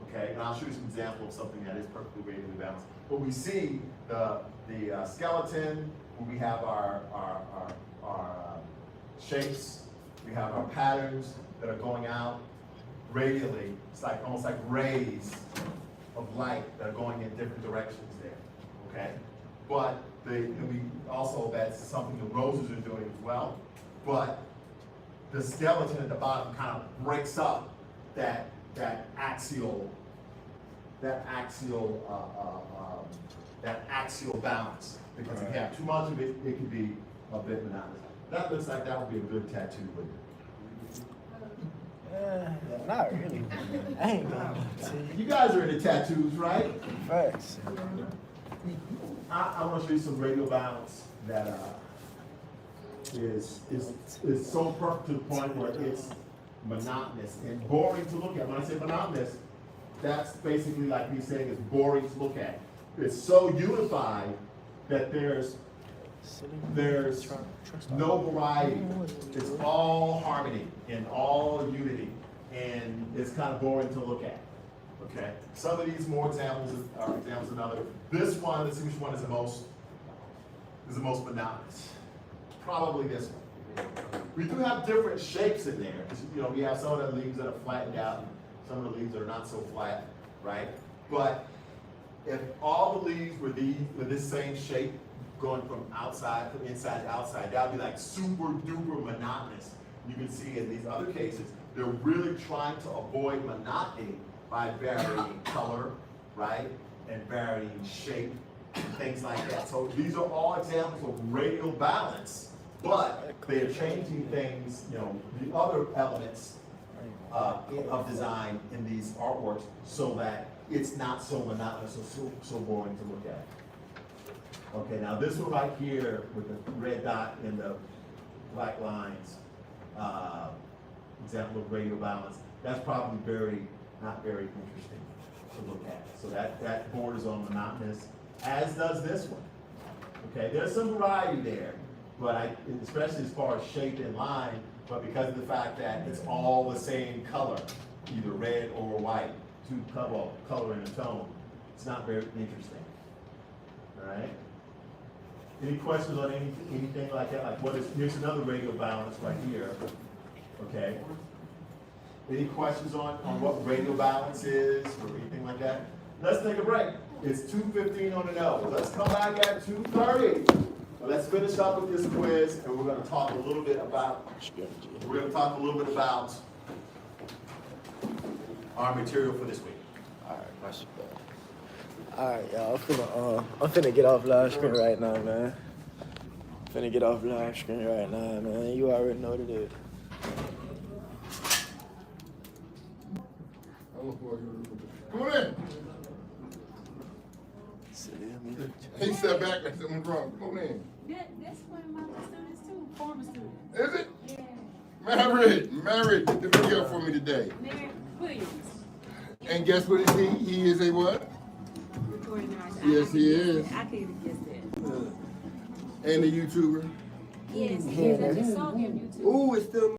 Okay, and I'll show you some example of something that is perfectly radially balanced. But we see the skeleton, when we have our shapes, we have our patterns that are going out radially. It's like almost like rays of light that are going in different directions there. Okay, but we also, that's something the roses are doing as well. But the skeleton at the bottom kind of breaks up that axial balance, because if you have too much of it, it can be a bit monotonous. That looks like that would be a good tattoo, wouldn't it?
Not really. I ain't gonna tell you.
You guys are into tattoos, right?
Facts.
I want to show you some radial balance that is so perfect to the point where it's monotonous and boring to look at. When I say monotonous, that's basically like me saying it's boring to look at. It's so unified that there's no variety. It's all harmony and all unity, and it's kind of boring to look at. Okay. Some of these more examples are examples of another. This one, let's see which one is the most monotonous. Probably this one. We do have different shapes in there, because we have some of the leaves that are flattened out, and some of the leaves that are not so flat, right? But if all the leaves were this same shape, going from inside to outside, that would be like super duper monotonous. You can see in these other cases, they're really trying to avoid monotony by varying color, right? And varying shape, things like that. So these are all examples of radial balance, but they're changing things, the other elements of design in these artworks so that it's not so monotonous or so boring to look at. Okay, now this one right here with the red dot and the black lines, example of radio balance, that's probably not very interesting to look at. So that borders on monotonous, as does this one. Okay, there's some variety there, but especially as far as shape and line, but because of the fact that it's all the same color, either red or white, color and a tone, it's not very interesting. All right? Any questions on anything like that? Like here's another radio balance right here. Okay? Any questions on what radio balance is or anything like that? Let's take a break. It's 2:15 on the nose. Let's come back at 2:30. Let's finish up with this quiz, and we're going to talk a little bit about our material for this week.
Alright, that's bad. Alright, y'all, I'm finna get off live screen right now, man. You already know what it is.
Come on in. He sat back and said, "What's wrong? Come on in."
That's one of my students too, former students.
Is it?
Yeah.
Married did the video for me today.
Mary Williams.
And guess what is he? He is a what?
Recording artist.
Yes, he is.
I could have guessed that.
And a YouTuber.
Yes, he is. I just saw him YouTube.
Ooh, it's still